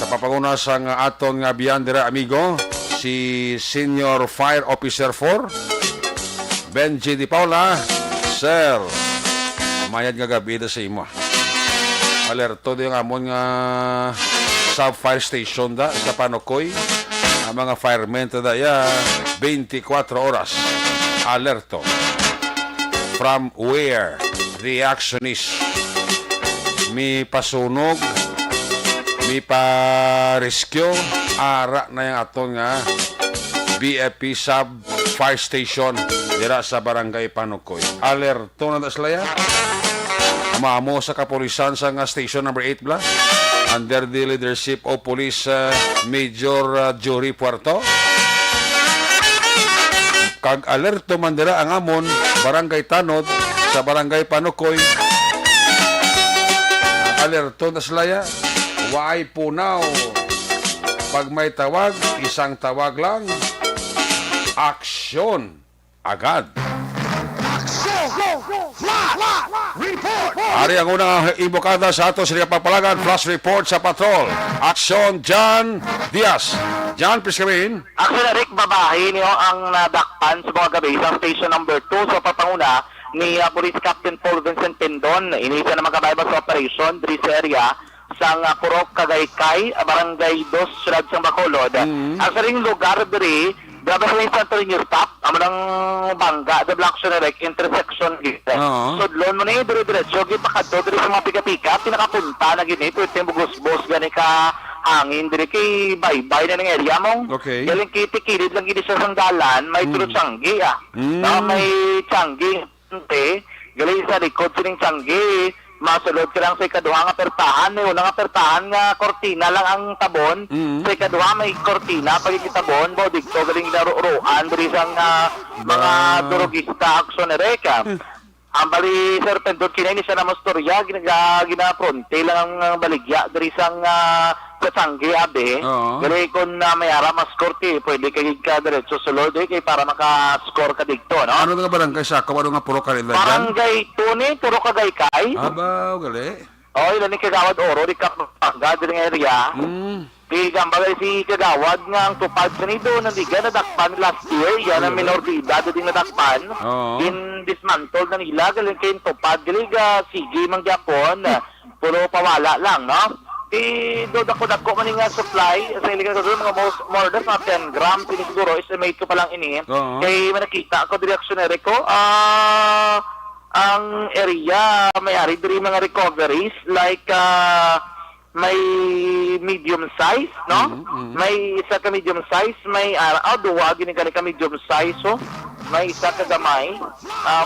Sa papanguna sa aton nga biyandera amigo, si Senior Fire Officer 4, Benji Di Paula. Sir, mayad nga gabi sa imo. Alerto din ang amon nga sub-fire station da sa Panukoy. Ang mga firemen tadaya 24 oras. Alerto. From where the action is. Mi pasunog, mi pa-rescue, ara na yung aton nga BFP sub-fire station dira sa barangay Panukoy. Alerto na taslaya. Mamo sa kapulisan sa nga station number 8 bla under the leadership of Police Major Jory Puerto. Kag alerto man dira ang amon barangay Tanod sa barangay Panukoy. Alerto na slaya. Why punaw? Pag may tawag, isang tawag lang. Aksyon agad. Ari ang unang imbokada sa ato sa kapapalagan, flash report sa patrol. Aksyon, John Diaz. John, please come in. Aksyon na Rick, babae niyo ang nadakpan sa mga gabi sa station number 2 sa papanguna ni Police Captain Paul Vincent Pindon. Inisa na magkabaybas sa operation diri sa area sang Purok Kagaykay, Barangay 2, Siyudad sang Bacolod. Ang saring lugar diri grabe sa instant rin yung stop, amanang bangga, the Black Soneric, intersection gito. So, loan mo na yung dire-diretso, gipakado, dire sa mga pika-pika, pinakapunta na gini, pwede yung bugos-bos, gani ka hangin, dire kay bye-bye na ng area mo. Okay. Galing kitikilid lang gini sa sanggalan, may turo tiyanggi, may tiyanggi, galing sa likod sining tiyanggi, masulod ka lang sa ikaduha nga apertahan, may unang apertahan nga kortina lang ang tabon, sa ikaduha may kortina pagkikitabon, bodig to galing naruruan diri sang mga durugista aksyonereka. Ang bali Sir Pendot kinay ni sa namastorya ginapronte lang ang baligya diri sang sa Sangge abe. Gali kun may ara mas korte pwede kay ka diretso sulod kay para maka-score ka dikto, no? Ano nga barangay sa kawano nga puro kanila dyan? Barangay Tuni, puro Kagaykay. Abaw, gali. Ilan ni Kagawad Oro, di Kapanga, di area. Di gambagay si Kagawad nga ang tupad sa nido, nandiga nadakpan last year, yan ang minor de edad, di nadakpan. In dismantled na nila, galing kayo tupad, galing sige mangyapon, puro pawala lang, no? Dodako-dako man nga supply sa iligan ko doon, mga more than 10 grams, siguro, estimate ko pa lang ini. Kaya manakita ako, directionary ko, ang area may-ari diri mga recoveries like may medium size, no? May isa ka medium size, may duwa gini ka medium size, so may isa ka gamay.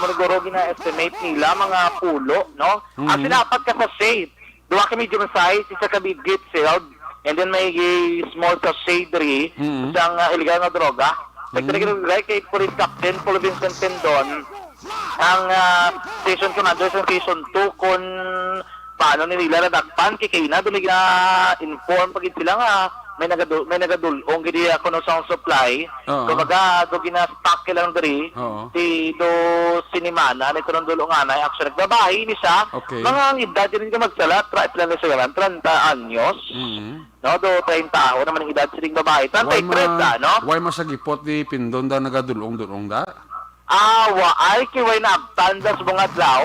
Maniguro gina-estimate nila mga pulo, no? Ang sinapat ka sa shade, duwa ka medium size, isa ka bigit sealed, and then may small sa shade diri, isang illegal na droga. Nagtalik kay Police Captain Paul Vincent Pendon, ang station commander sa station 2 kung paano nila nadakpan kay na doon inform pagid sila nga may nagadulong gidi ako no sa supply kumbaga do gina-stock lang diri si do sinimana nito ng dulong anay actually nagbabahay ni siya mga ang edad din ka magsalat right lang siya 30 anyos no do 30 taon naman ang edad sining babae 33 no why masagipot di Pindon da nagadulong-dulong da. Ay kiway na abtanda sa mga adlaw.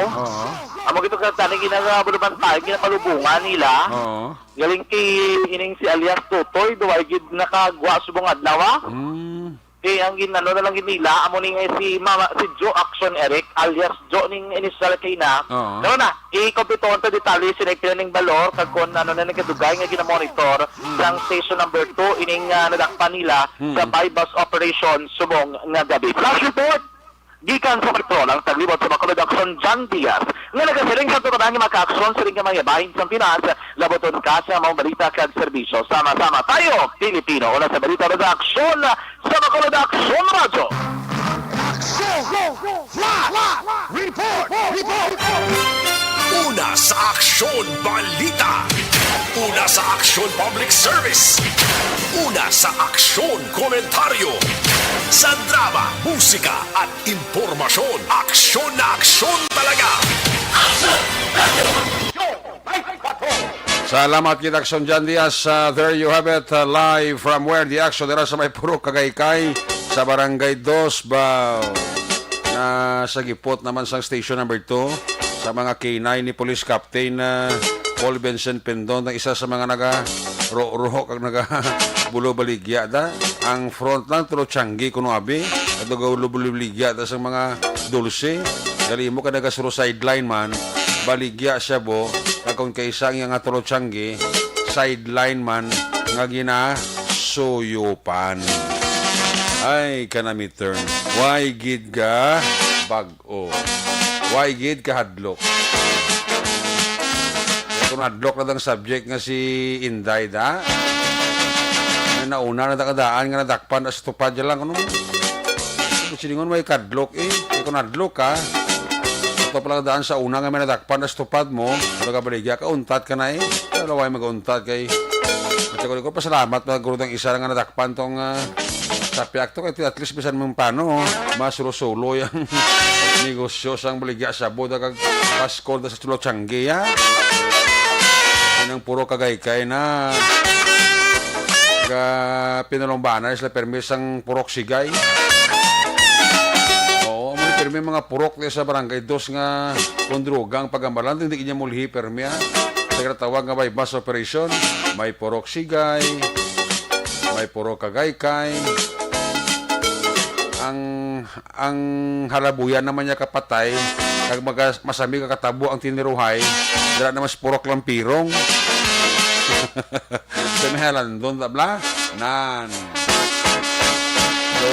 Amo gito ka tani ginagabuluban tayo, ginapalubungan nila. Galing kay ining si alias Totoy, duway gid nakagwa sa mga adlaw. Ang ginano na lang nila, amo ning si Joe Action Eric alias Joe ning initial kay na. Pero na, i-kompiton to detalye sinekta ning balor kag kun ano na nagdugay nga gina-monitor sang station number 2 ining nadakpan nila sa bypass operation subong nga gabi. Flash report. Gikan sa patrol ang taglibot sa Bacolod Action John Diaz nga nagasiling sa tutunan nga maka-aksyon sa ring mga bahin sa Pinas laboton ka sa mga balita kag serbisyo. Sama-sama tayo, Pilipino. Una sa balita ng aksyon sa Bacolod Action Radio. Report! Una sa aksyon balita. Una sa aksyon public service. Una sa aksyon komentaryo. Sa drama, musika at impormasyon. Aksyon na aksyon talaga. Aksyon! Salamat kita Action Jan Diaz. There you have it, live from where the action dira sa may puro kagaykay sa Barangay 2 ba na sa gipot naman sa station number 2 sa mga K9 ni Police Captain Paul Vincent Pendon na isa sa mga naga-roho kag naga-bulo-baligya da. Ang front lang tulo Changi kuno abi at bulo-baligya da sa mga dulce. Dali mo ka naga-suro sideline man baligya siya bo kung kaisang yung tulo Changi sideline man nga ginasuyupan. Ay, kanami turn. Why gid ka bag-o? Why gid ka hadlok? Kung hadlok na dang subject nga si Inday da, nauna na dakadaan nga nadakpan as tupad dyan lang. Kung siningon may kadlok kung hadlok ka, ito pala daan sa una nga may nadakpan as tupad mo, nagabaligya ka, untat ka na Dalaway mag-untat kay at ko pasalamat maguro ng isa nga nadakpan tong sapi akto kay at least bisan mong paano masulo-sulo yung negosyo sang baligya sa boda kag paskol sa tulo Changi ya. Ang puro kagaykay na pinalombanan sila permis ang purok sigay. Oo, may permi mga purok sa Barangay 2 nga kondrugang pagambalan hindi niya mulhi permi sa tawag nga by bus operation may purok sigay, may purok kagaykay. Ang halabuyan naman niya kapatay kag masami ka katabo ang tiniruhay dira na mas purok lampirong. Sa mehalan doon tabla nan. So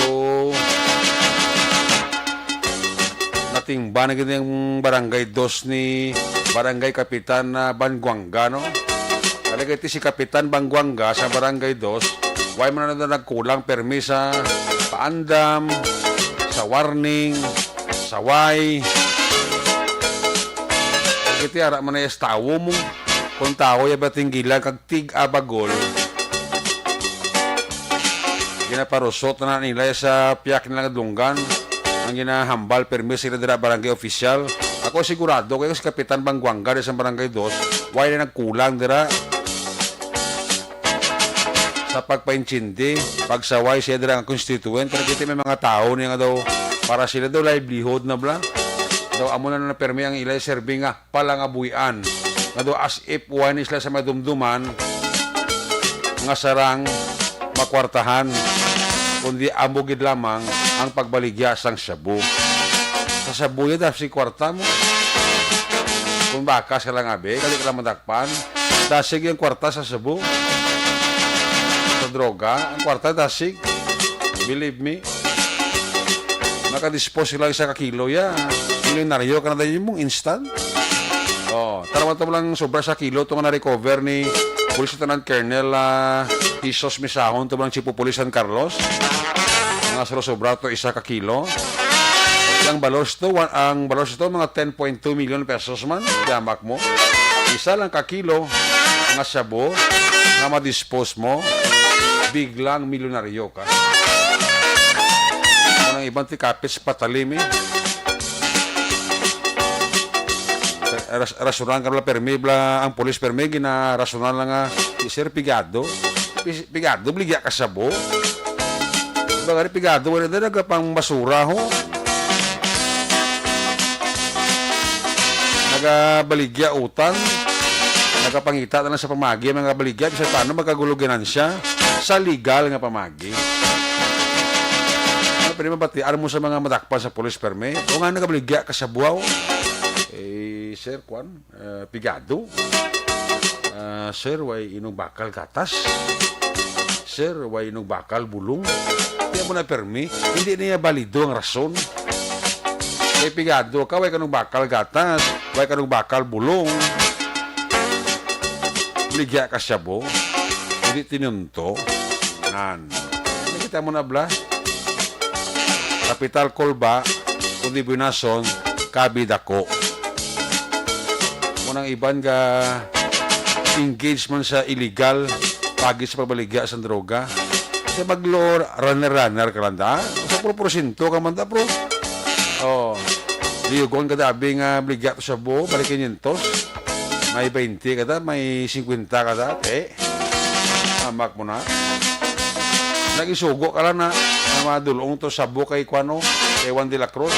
natingba na gid yung Barangay 2 ni Barangay Kapitan Banguanga no. Kalagay ti si Kapitan Banguanga sa Barangay 2 way man na nagkulang permis sa paandam, sa warning, sa way. Iti ara man ay tawo mo kung tao ya bating gila kag tig abagol. Ginaparusot na nila sa piyak nilang dunggan ang ginahambal permis sila dira barangay official. Ako sigurado kay si Kapitan Banguanga sa Barangay 2 way na nagkulang dira sa pagpainchindi, pagsaway siya dira ang constituent. Pero kita may mga tao niya nga daw para sila daw livelihood na bla. Daw amo na permi ang ilay serving nga palangabuyan. Nga daw as if one isla sa madumduman nga sarang makwartahan kundi amugid lamang ang pagbaligya sang Shabu. Sa Shabu yun si kwarta mo. Kung bakas ka lang abe, kali ka lang madakpan, dasig yung kwarta sa Shabu. Droga, ang kwarta dasig. Believe me. Nakadispose sila isa kakilo ya. Milyonaryo ka na dahil mong instant. Taraman to lang sobra sa kilo ito nga na-recover ni Police Lieutenant Colonel Jesus Misahon ito lang Chief of Police San Carlos. Mga sobra to isa kakilo. Ang balos to mga 10.2 million pesos man. Damak mo. Isa lang kakilo nga Shabu nga ma-dispose mo. Biglang milyonaryo ka. Ang ibang tikapis patalim Rasuran ka lang permi ang polis permi gina rasuran lang nga sir pigado bligya ka Shabu. Bagari pigado wala na nagapang basura ho. Nagabaligya utang. Nagapangita na lang sa pamagi mga baligya bisa paano magkaguluginan siya sa legal nga pamagi. Ano pwede mabatian mo sa mga madakpan sa police permit? O nga nagabaligya ka sa buwaw? Sir, pigado. Sir, way inong bakal gatas. Sir, way inong bakal bulong. Kaya mo na permi, hindi niya balido ang rason. Kaya pigado ka, way kanong bakal gatas, way kanong bakal bulong. Ligya ka siya bo. Hindi tinunto. Nakita mo na bla? Kapital Kolba, kundi binason, kabidako. Munang iban ka engagement sa illegal pagi sa pagbaligya sa droga. Kasi maglo runner ka lang da. Sa proporsyento ka man da bro. Liyugon ka dabi nga baligya sa buo, balikin yun tos. May 20 kada, may 50 kada. Amak mo na. Nagisugo ka lang na madulong to sa bukay Kwano, kay Juan de la Cruz.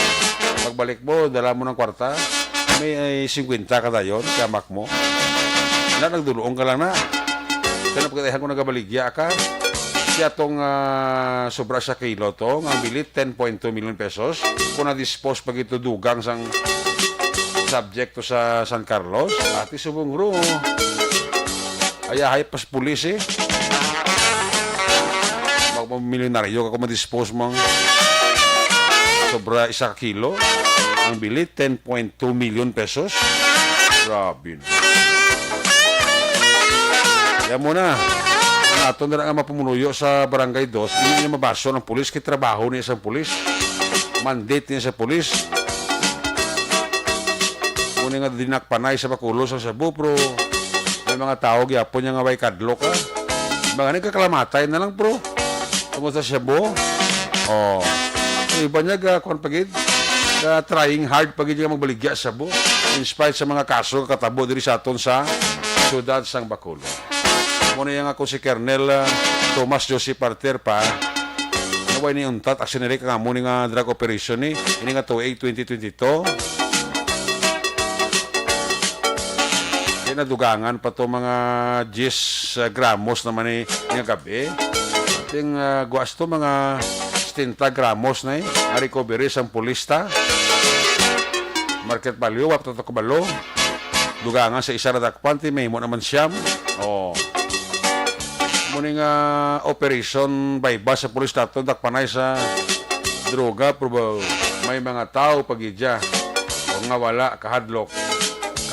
Pagbalik mo, dala mo ng kwarta. May 50 kada yon, kamak mo. Nagdulong ka lang na. Kaya pagkatahan ko nagabaligya ka. Siya tong sobra sa kilo to, ang bilit 10.2 million pesos. Kung na-dispose pag ito dugang sang subject to sa San Carlos, ati subong ro. Ayahay pas pulis eh. Magpamilyonaryo ka kung ma-dispose mong sobra 1 kilo. Ang bilit 10.2 million pesos. Grabe. Yan muna. Ato na lang ang mapumunuyo sa Barangay 2, hindi niya mabaso ng pulis, kaya trabaho niya isang pulis. Mandate niya sa pulis. Muna nga dinakpanay sa Bacolod sa Cebu, pro. May mga tao, gyapon niya nga way kadlo ka. Mga nagkakalamatay na lang, pro. Tungkol sa Cebu. Iba niya, kung pagid, trying hard pagid niya magbaligya sa Cebu. In spite sa mga kaso, katabo diri sa aton sa siyudad sang Bacolod. Muna yung ako si Colonel Tomas Joseph Parter pa. Naway ni untat, aksinari ka nga muna nga drug operation ni. Ini nga 2022. Kaya nadugangan pa to mga 10 gramos naman ni nga gabi. At yung guwas to mga 70 gramos na eh. Recovery sang pulista. Market value, wap to kabalo. Dugangan sa isa na dakpanti, may mo naman siyam. Muning operation by bus sa pulis nato dakpanay sa droga pero may mga tao pagidya o nga wala kahadlok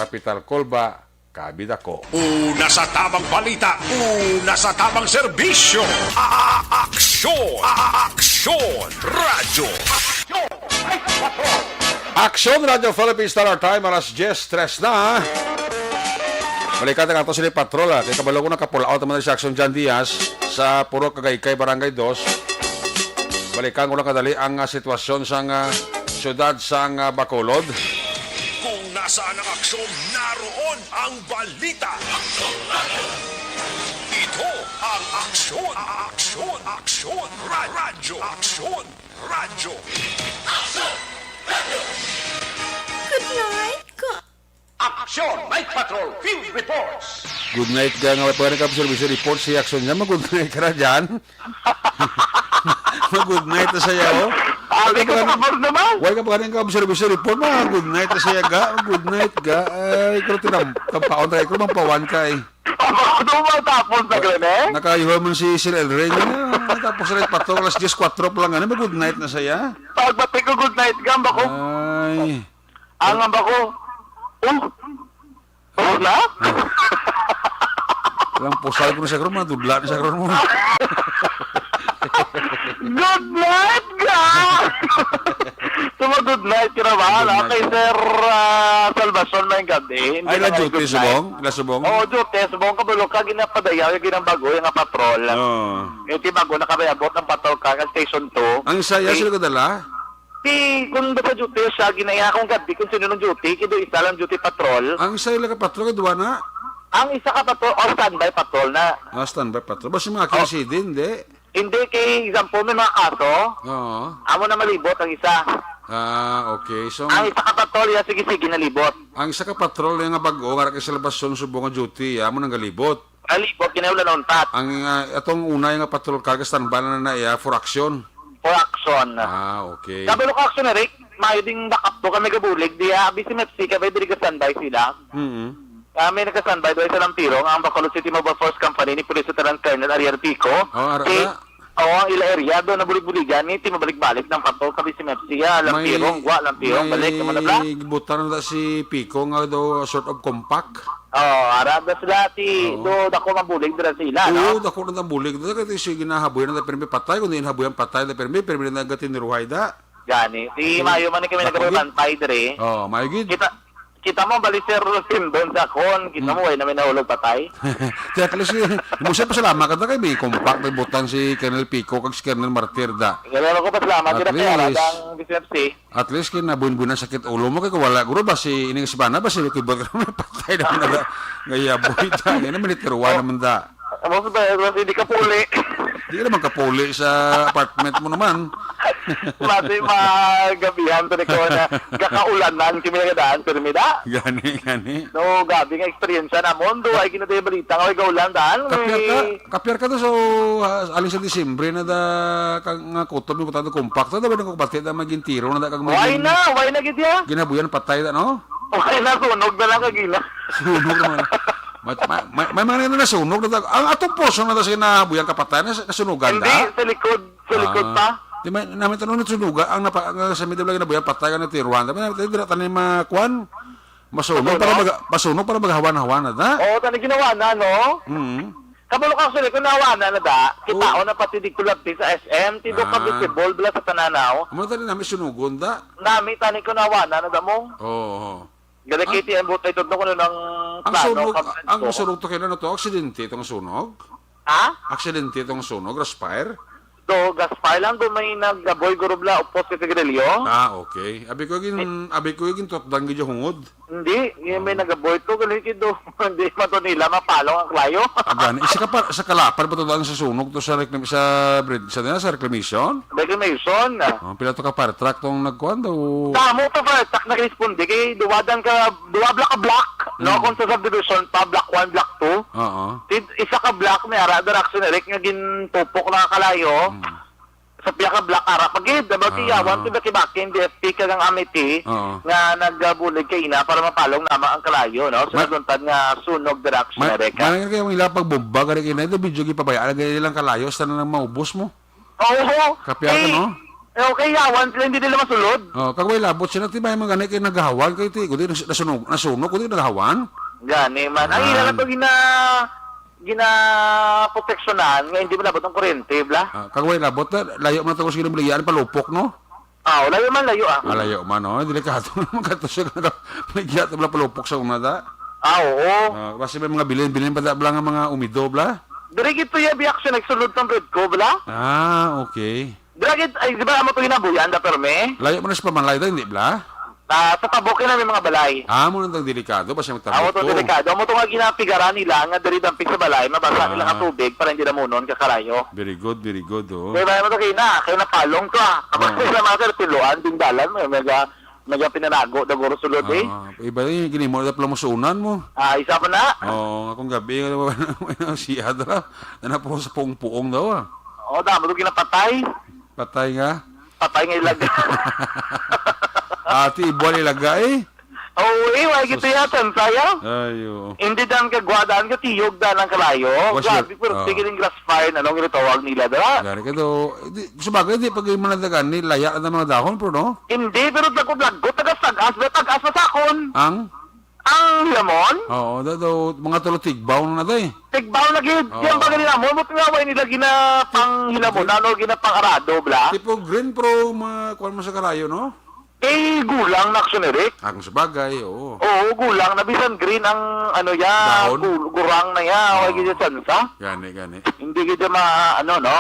kapital kolba kabida ko. Una sa tamang balita, una sa tamang serbisyo. Aksyon! Aksyon! Radyo! Aksyon Radio Philippines Star Time alas 10:03 na. Balikan nga ito sila patrola. Kaya kabalo ko nakapulaot naman si Action John Diaz sa Puro Kagaykay, Barangay 2. Balikan ko na kadali ang sitwasyon sa syudad sa Bacolod. Kung nasaan ang aksyon, naroon ang balita. Ito ang aksyon. Aksyon! Aksyon! Radyo! Aksyon! Radyo! Good night, Aksyon! Night Patrol! Field Reports! Good night ka nga. Pagka nagka-service report si Action niya. Mag-good night ka na dyan. Mag-good night na saya, oh. Abi ko pabor naman! Huwag ka pagka nagka-service report na. Good night na saya ga. Good night ga. Ay, ikaw tinampaon tayo. Ikaw mampawan ka eh. Ako naman tapos na gano'n eh? Nakayuha mo si Sir Elray niya. Tapos rin pato. Alas 10:04 pa lang. Ano, mag-good night na saya. Pagbati ko good night gamba ko. Ay. Ang amba ko. Na? Lang pusal ko na sa karoon. Madudla na sa karoon mo. Good night, guys! Good night, kinabahan. Kay Sir Salvacion na yung gabi. Ay, la duty subong? La subong? Oo, duty. Subong kabalo ka, ginapadayaw yung ginambago, yung patrol. Yung tibago, nakabayabot ng patrol ka, station 2. Ang saya sila kadala? Kung ba duty siya, ginaya akong gabi kung sino ng duty, kido isa lang duty patrol. Ang saya lang ka patrol, kadwa na? Ang isa ka patrol, o standby patrol na. Standby patrol. Basta mga kinasidi, hindi? Hindi, kay example, may mga kaso, Oo. amo na malibot ang isa. Okay. So, Ang isa ka patrol, ya, sige-sige nalibot. ang isa ka patrol yung nga bago, nga kay Salvacion subong nga duty, mo nang galibot. Nalibot, kinaulan na untat. Ang atong una yung nga patrol karga standby na iya for action. For action. Okay. Kabalo ka action, Eric, mayo ding backup to kami gabulig, di abisi Mepsi, kabay diri ka standby sila. May nagka-standby doon sa Lampiro, ang Bacolod City Mobile Force Company ni Police Lieutenant Colonel Ariel Pico. Ara. Ang ila area doon na bulig-buligan ni mabalik-balik ng patrol kami si Mepsi. Lampiro, balik naman na bla. May gibutan na si Pico nga daw sort of compact. Arada sila do dako mabulig dira sila, no? Oo, dako na bulig. Dito kasi sige na haboy na permi patay kundi haboyan patay na permi na gatin ni Ruhaida. Gani. Mayo man kami nagabantay dire. Mayigid. kita mo bali sir doon sa kon, kita mo way namin nahulog patay. Kaya kasi, mo siya pasalamat ka na kay may compact na butang si Colonel Pico kag si Colonel Martirda. Ganun ako pa salamat At sila kaya least- ang BCFC. At least kina buwan-buwan sakit ulo mo kay wala guro ba si ining Sibana ba si kibot ka na patay na na ngayaboy ta. Yan naman iterwa naman da. Amo sa hindi ka puli. Di ka naman kapuli sa apartment mo naman. Mati magabihan to ni ko na kakaulanan kimi nga daan permida. Gani. No, gabi nga experience na mondo ay kinatay balita nga gaulan daan. Kapyar ka to so aling sa Disyembre na da kang nga kutob ni kutado compact da ba nang kapatid da maging tiro na da kag Why na gid ya? ginabuyan patay da no? Why na sunog na lang kagila. Sunog naman. May mga na nasunog na da. Ang atong poso na da sa nabuyan kapatay na kasunugan Hindi da. sa likod pa. Di ba namin tanong na sunuga ang sa midday na buyan patay ka na tiruan. Di ba namin dira tanim makuan. Masunog para maghawan-hawan na da. Oo, tani ginawa na no. Kabalo ka sila kung nawana na da, kitao na pati di kulabti sa SM, tido ka visible bala sa Tananaw. Amo tani namin sunugon da. Nami tani ko nawana na da mo. Oo. Gala kiti ang butay to ko ng Ang plano. sunog, kabalo ang ko. sunog to kailan na to? Aksidente itong sunog? Ha? Aksidente itong sunog? Raspire? Do, gaspay lang do may naggaboy gurubla upos sa Tigrilyo. Ah, okay. Abi ko yung totdang gidyo hungod. Hindi, yung may nagaboy to, galing do. Hindi man to nila mapalong ang klayo. Agani. Sa kalapan ba to daan sa sunog to sa sa reclamation? Reclamation. Oh, pila to ka para track tong nagkuhan daw. Tamo to pa, tak nag-responde kay duwadan ka, duwa block. No, kung sa subdivision pa, block 1, block 2. Oo. Isa ka block may ara direction Eric nga gintupok na kalayo. Sa piya ka block ara pagid dabati yawan ti bakin DFP ka ng amiti Oo. nga nagbulig kay ina para mapalong nama ang kalayo no. So naguntad nga sunog direction Eric. Manang kayo ila pagbomba gani kinay do video gi pabayaan gani lang kalayo sa nang maubos mo. Oo. Kapya ka, no? Okay, yawan sila hindi nila masulod. Oh, kagway labot siya ti may mga gani kay nagahawan kay ti kundi nasunog kundi nagahawan. Gani man. Ang ina na to proteksyonan nga hindi malabot ang kuryente bla. Kagway labot na layo man to ko sige bilyaan palupok no. Ah, layo man layo ah. Alayo man no, delikado naman kadto siya na may giat bla palupok sa una da. Ah, oo. Kasi may mga bilin pa da bla nga mga umido bla. Diri gito ya biaksyon nagsulod ng red ko bla. Ah, okay. Dragit, ay, di ba mo ito hinabuyan, da perme? Layo mo na sa pamanlay da, hindi bla? Sa tabokin namin mga balay. Mo nang delikado, basta Amo magtabok to delikado. Amo to nga ginapigaran nila, nga dari damping sa balay, mabasa nila ang tubig para hindi na munon kakarayo. Very good, oh. Kaya ba mo to kayo na palong to ah. Kapag sila mga sir, tiluan, dingdalan, mega pinanago, daguro sulod eh. Iba yung ginimo na pala mo suunan mo. Isa pa na. Akong gabi, siya daw. Na po sa puong-puong daw Damo to ginapatay. Patay nga. Patay nga ilaga. Ati, ibuan ilagay. Why gito yatan, saya? Ayo. Hindi dan kagwadaan ka tiyog dan ang kalayo. Was Grabe, your- pero tigil yung grass fire, anong ginatawag nila da? Gari ka daw. Sabagay, di pag manadagan ni laya na mga dahon, pero no? Hindi, pero dagko tagas-tagas na sakon. Ang lamon, Oo, daw, mga tulotigbaw na day. tigbaw na gid. Yan ba ganila mo? Buti nga ba nila ginapang hilamon, ano ginapang arado, bla? Tipo green pro, kuwan mo sa karayo, no? Gulang na action, Eric. Ang sabagay, oo. Oo, gulang na bisan green ang ano ya, Dahon? gurang na ya, wala gid sansa. Gani. Hindi gid ano, no?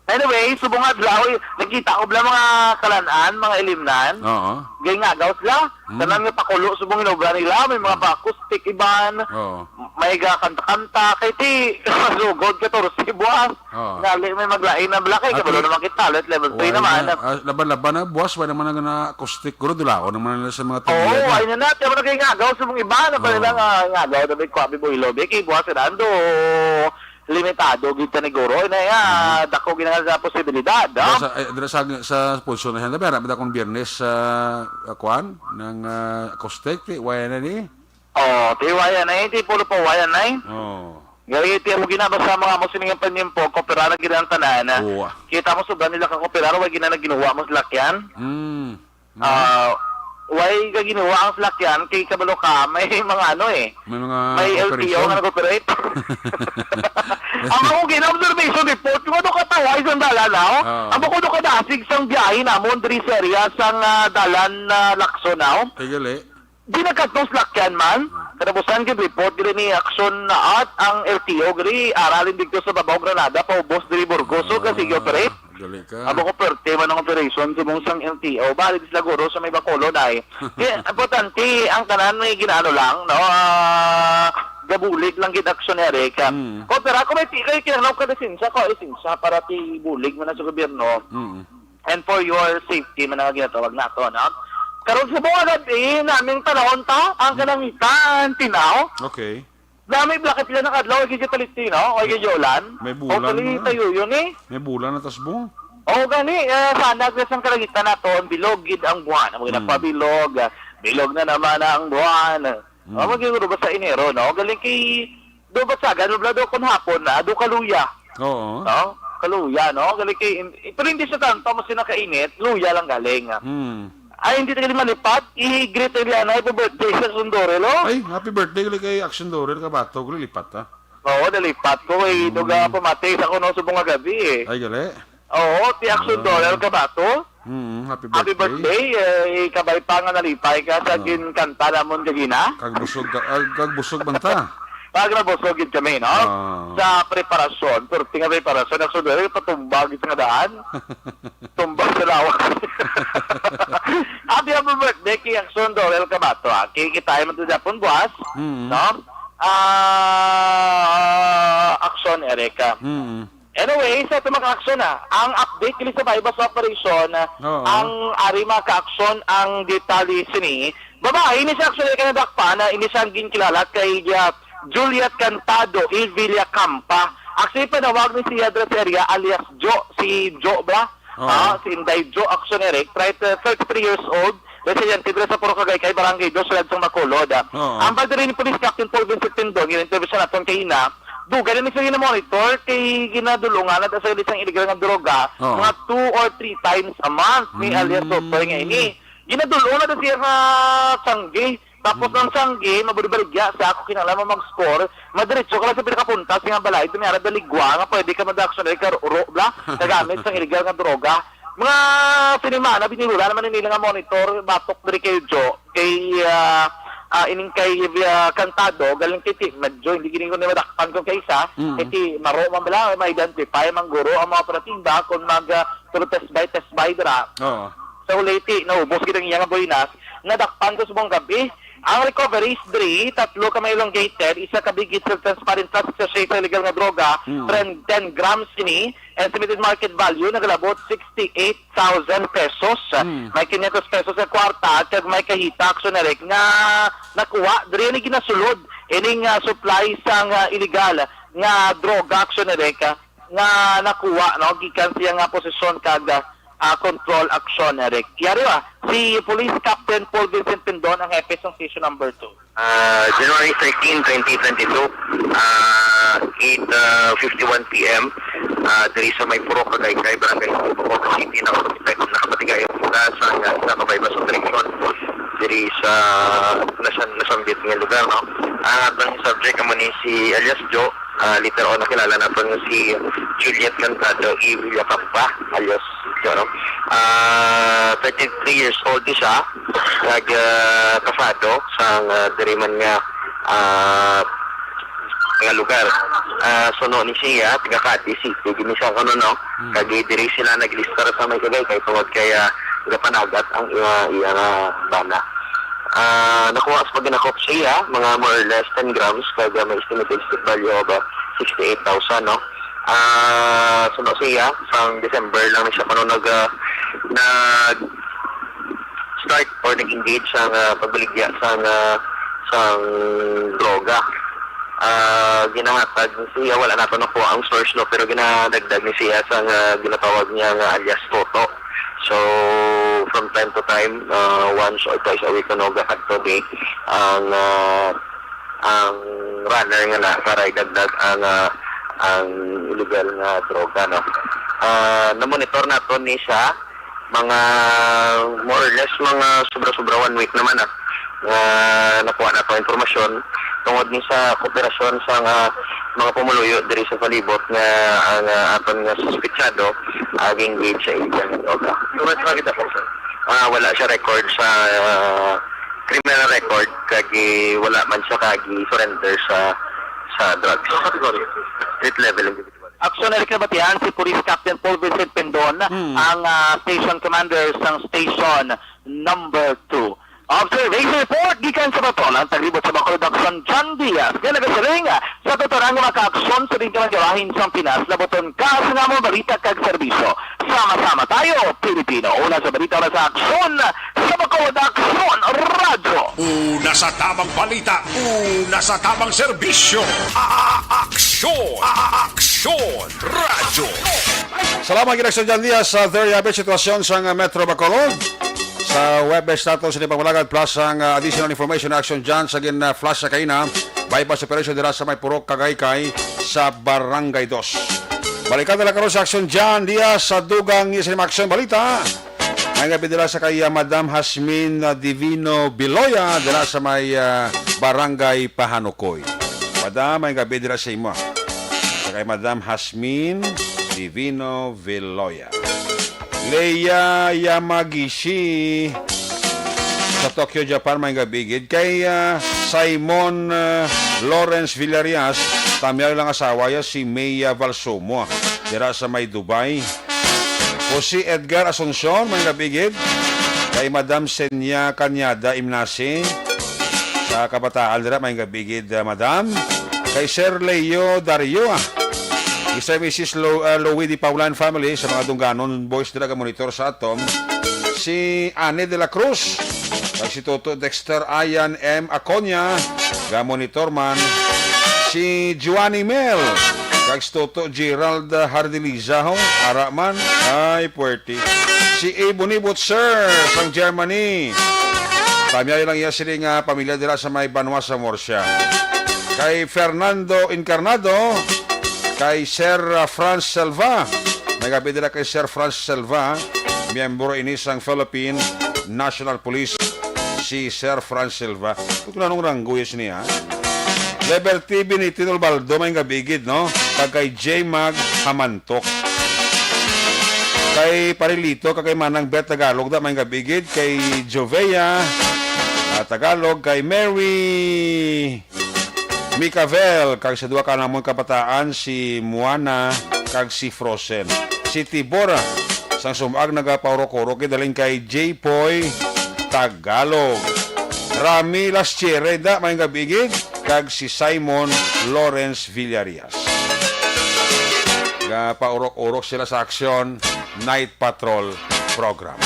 Anyway, subong adlaw, nakita ko bla mga kalanaan, mga ilimnan. Oo. Gay nga daw sila. Tanan nga pakulo subong inobra nila, may mga acoustic iban. Oo. May kanta-kanta kay ti sugod ka to si buwas. Oo. Ngali may maglain na blakay kabalo naman kita level 3 naman. Laban-laban na, buwas, wala naman na acoustic. Kuro, dula ako naman nila sa mga Oo, tigyan. ay na natin mo kay ngagaw subong iba na pa nila nga ngagaw na may kwabi boilo be kay buwas dando limitado gid ta ni guro na ya dako ginanga sa posibilidad. Sa pulso na siya, pero akong biyernes sa kuan ng acoustic, wala na ni. Tiwayan na ti pulo pa wayan na. Oo. Gari ti mo ginabasa mga mo siningang panimpo kopera ginan tanan. Oo. Kita mo sudan nila ka kopera wa ginana ginuwa mo salakyan. Way ka ginawa ang salakyan kay kabalo ka may mga ano May mga may LTO nga nag-operate. Ang ako gina-observation report, kung ano katawa isang dalan now, ang ako do kadasig sang biyahe namon diri sa area sang dalan na Lacson now. Tigali. Di nagkatong slakyan man, kanabusan gid report diri ni aksyon na at ang LTO giri aralin dito sa Babaw Granada paubos diri Burgos so kasi operate. Gali ka. Abo ko perte man ang operation sa mong sang LTO bali sila guro sa may Bacolod ay. Kaya importante ang kanan may ginano lang no gabulig lang gid aksiyonere ka. Ko pero ako may tikay kinalaw ka lisensya ko lisensya para ti bulig man na sa gobyerno. And for your safety man ang ginatawag nato no. Karon sa mga gabi, naming panahon ta, ang kanangitan, tinaw. Okay. Nami blakit pila ng adlaw, ay kaya Palestino, ay kaya Yolan. May bulan O kali na. tayo yun eh. May bulan na tasbong. O gani, sana agres ang kalangitan nato, bilog gid ang buwan. Ang mga nagpabilog, bilog na naman ang buwan. O magiguro ba sa Enero, no? Galing kay, do ba sa ganun blado kung hapon na, do kaluya. Oo. No? Kaluya, no? Galing kay, pero hindi siya tanto, mas sinakainit, luya lang galing. Ay, hindi tagali malipat. I-greet nila na happy birthday sa Sundore, no? Ay, happy birthday gali kay Action Dorer ka bato gali lipat ha. Oo, nalipat ko. Eh, duga pamatay sa kuno sa bunga gabi, eh. Ay gali. Oo, tiyak Sundore ka ba to? Happy birthday. Happy birthday. Kabay pa nga nalipay ka sa kanta namon kagina. Kag busog banta. Pag nabusogid kami, no? Sa preparasyon. Pero tinga preparasyon, ang Sundore, patumbag sa nga daan. Tumbag sa lawak. Happy birthday kay Action Dorel Cabato. Kikitay mo ito Japon buwas. No? Action Erika. Anyway, sa ito mga-action ang update kili sa bypass operation, ang arima ka-action ang detalye sini. Babae, ini sa action Erika na dakpa na ini siyang ginkilala kay Juliet Cantado, Ilvilla Campa. Actually, panawag ni si Adres Area alias Jo, si Jo ba? Si Inday Jo Action Eric, 33 years old, residente dito sa Porocagay kay Barangay 2, Sulad sa Macolod. Ang bagay ni Police Captain Paul Vincent Tindon, in-interview siya natin kay Ina, duga na siya monitor kay ginadulungan at sa isang illegal nga droga, mga 2 or 3 times a month, ni alias Sotoy nga ini. Ginadulungan na siya nga sanggi. Tapos ng sanggi, mabulibaligya sa ako kinalaman mag-score, madiretso ka lang sa pinakapunta sa nga balay, tumiyara daligwa nga pwede ka mag-action ka bla, nagamit sa illegal nga droga. Mga sinimana, binilula naman nila nga monitor, batok dari kay Jo, kay ining kay Cantado, galing kay medyo hindi gining ko ni madakpan ko kay isa, kay maro man bala, ma-identify, mangguro ang mga operativa kung test by dra. Sa uliti, naubos kitang iyang boynas, nadakpan ko sa buong gabi. Ang recovery is 3, 3 ka may elongated, isa ka bigit sa transparent plastic sa shape illegal nga droga, 10 grams ini, estimated market value, nagalabot 68,000 pesos. May 500 pesos sa kwarta, at may kahita, aksyonerek, nga nakuha, diri ni ginasulod, ining supply sa illegal nga droga, aksyonerek, nga nakuha, no, gikan siya nga posisyon kag control action, Eric. Yari si Police Captain Paul Vincent Tindon, ang hepe sa Station Number 2. January 13, 2022, 8:51 p.m. Diri sa may Porocagay, Barangay Bacolod City, nakapatigay ang mula sa nakabaybas of direction. Diri sa nasambit ng lugar, no? Ang atong subject naman ni si alias Jo, later on nakilala natin si Juliet Cantado, Ilvilla Campa, alias Jo, no? 33 years old siya, nag-kafado sa diriman nga nga lugar. Suno ni siya, taga Cati City, gini siya kano, no? Kagi diri sila naglistar sa may kagay, kay tungod kaya panagat ang iya bana. Nakuha sa pag-nakop siya, mga more or less 10 grams, kaya may estimated stick value of 68,000, no? Suno siya, sa December lang siya kano nag-start or nag-engage sa pagbaligya sa droga. Ginahatag ni siya, wala na ito nakuha ang source, no? Pero ginadagdag ni siya sa ginatawag niya alias Toto. So, from time to time, once or twice a week, gahat to day, ang runner nga na para idagdag ang illegal na droga, no? Na-monitor nato ni siya, mga more or less, mga sobra-sobra 1 week naman, nakuha na ito informasyon tungod ni sa kooperasyon sa mga pumuluyo diri sa palibot nga ang aton nga suspetsado engage sa illegal na droga. So, kita po, sir? Wala siya record sa criminal record kagi wala man siya kagi surrender sa drugs. Street level individual. Aksyon na reklamatihan si Police Captain Paul Vincent Pendon, ang station commander ng station number 2. Observation report gikan sa Batolan, taglibot sa Bacolod Aksyon John Diaz. Kaya nagasiling sa totorang maka-aksyon sa rin ka magawahin sa Pinas, laboton ka sa nga mga balita kag serbisyo. Sama-sama tayo, Pilipino. Una sa balita na sa aksyon sa Bacolod Aksyon Radyo. Una sa tamang balita, una sa tamang serbisyo. Aksyon! Aksyon! Radyo! Salamat Ginaksyon Jan Diaz sa very update sitwasyon sa Metro Bacolod. Sa webpage nato sa Pangulagan plus ang additional information action dyan sa flash sa kaina bypass operation dira sa may purok Kagaykay sa Barangay 2. Balikan nila karon sa action dyan Diaz sa dugang isin action balita. May gabi dira sa kay Madam Hasmin Divino Biloya dira sa may Barangay Pahanukoy. Madam, may gabi dira sa imo. Sa kay Madam Hasmin Divino Biloya. Leia Yamagishi sa Tokyo, Japan, may gabigid. Kay Simon Lawrence Villarias, tamyay lang asawa ya si Maya Valsomo. Dira sa may Dubai. O si Edgar Asuncion, may gabigid. Kay Madam Senya Kanyada Imnasi sa Kabataan, dira may gabigid, Madam. Kay Sir Leo Dario, isa Mrs. Louie Di Paulan family sa mga Dungganon boys nila ka monitor sa atom. Si Anne de la Cruz, kag si Toto Dexter Ayan M. Aconya, ga monitor man. Si Giovanni Mel, kag si Toto Gerald Hardiliza, ara man. Ay, puerti. Si Ebony Butzer, sang Germany. Pamiyay lang iya sila nga pamilya dila sa may Banwa sa Morsya. Kay Fernando Encarnado, kay Sir Franz Selva. Nagabi nila kay Sir Franz Selva, miyembro inisang Philippine National Police, si Sir Franz Selva. Ito na nung rangguyas niya. Liberty Benitino Baldo, may gabigid, no? Kag kay J. Mag Hamantok. Kay Parilito, kay Manang Bet Tagalog, da may gabigid. Kay Jovea Tagalog, kay Mary Micavel, kag sa duwa ka namon kabataan si Moana kag si Frozen. Si Tibora sang sumag nagapauro-kuro kidaling kay J. Poy Tagalog. Rami Laschiere da may gabigid kag si Simon Lawrence Villarias. Gapaurok-urok sila sa aksyon Night Patrol program.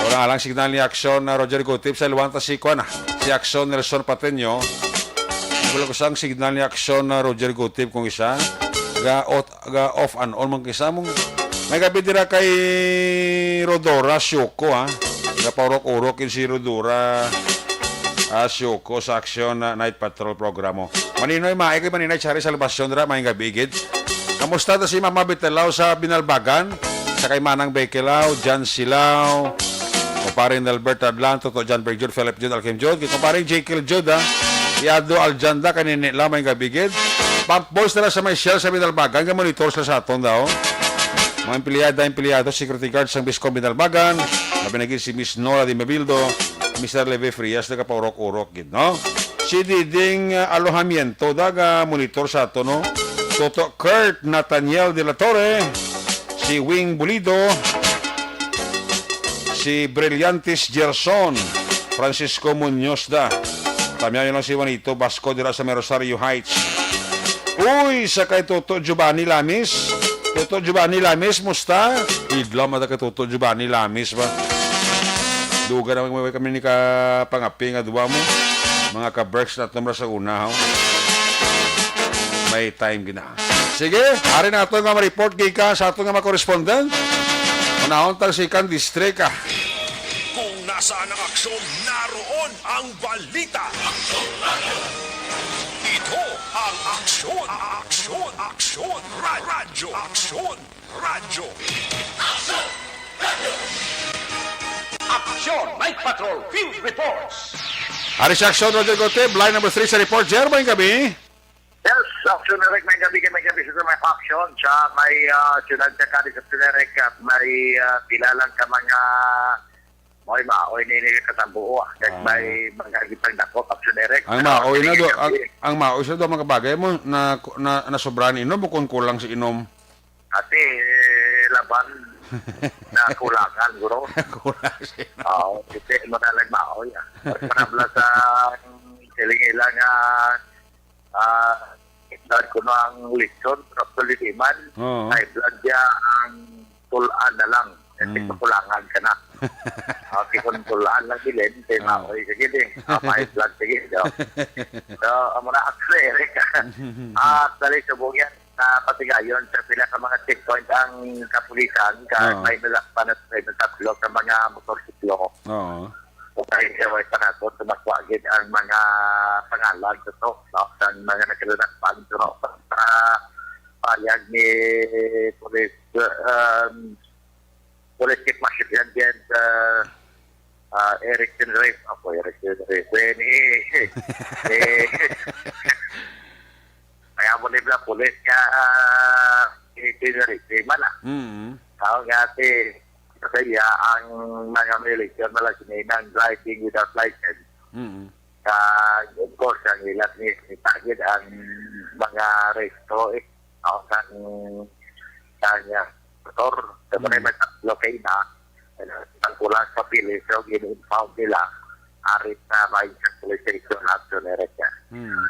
Wala lang signal ni aksyon na Roger Gutip sa Luwanta si Kuana. Si Aksyon Nelson Pateño. Wala ko sang signal ni Aksyon na Roger Gutip kung isa. Ga off and on mang kisa mong. May gabi dira kay Rodora Syoko, ha. Ga paurok-urokin si Rodora Syoko sa Aksyon na Night Patrol programo. Maninoy maay kay Maninoy Chari sa Labasyon dira may gabigid. Kamusta ta si Mama Bitelaw sa Binalbagan? Sa kay Manang Bekelaw, Jan Silao, Kumparing Albert Adlan, Toto John Bergjud, Philip Jud, Alkem Jud, kumparing Jekyll Jud, Iado Aljanda, kanini lamay gabigid. Pump boys nila sa may shell sa Binalbagan, monitor sila sa aton daw. Mga empleyado, security guards sa Biscom Binalbagan, nabinagin si Miss Nora Di Mabildo, Mr. Leve Frias, nagkapaurok-urok, no? Si Diding Alojamiento, daga monitor sa aton, no? Toto Kurt Nathaniel de la Torre, si Wing Bulido, si Brillantis Gerson, Francisco Muñoz da. Tamyan lang si Juanito Basco dira sa Rosario Heights. Uy, sa kay Toto Giovanni Lamis. Toto Giovanni Lamis, musta? Idlam ada kay Toto Giovanni Lamis ba? Duga na kami ni ka pangapi nga duwa mo. Mga ka-breaks na tumra sa una. May time gina. Sige, hari na ito nga ma-report kay ka sa ito nga ma-correspondent. Manahon tang si Kan Distrika. Kung nasaan ang aksyon, naroon ang balita. Ito ang aksyon. Aksyon. Radyo. Aksyon. Radyo. Aksyon. Night Patrol Field Reports. Hari sa aksyon, Roger Goteb, line number 3 sa report. Jermaine gabi. Yes, action na rin may gabi sa may action sa may sunod sa kadi sa Tunerek at may pilalang ka mga Mo'y maoy ni katambuo. Kaya may mga gitang dako, kapsunere. Ang maoy sa do mga bagay mo na sobrahan inom o kung kulang si inom. Ate, laban na kulangan, guro. Kulang si inom. Oo, kasi mo na lang maoy. Panabla sa siling-ilang dahil ko na ang lechon, pero tuliman, Oo. ay blood niya ang tulaan na lang. Kasi kulangan ka na. Okay, kung tulaan lang bilin, kaya maoy ka gini. May blood ka gini. So, amo na akse, dali subong yan. Patigayon sa pila ka mga checkpoint ang kapulisan kahit may nalakpan at may tatlo sa mga motorsiklo. Oo. Okay, may panakot tumakwagin ang mga pangalan sa to, no? Ang mga naglalakpan sa to, para payag ni Police Chief Marshal Sergeant Eric Tenerife. Ako, Eric Tenerife. Kaya mo nila police ka Tenerife man ah. Tao nga kasi ang mga military na lang driving without license. Of course, ang ilat ni Tagid ang mga resto ang kanya motor. Sabi may tatlo kayo na ang kulang sa pili. So, gin-impound nila arit na may police station action ereka.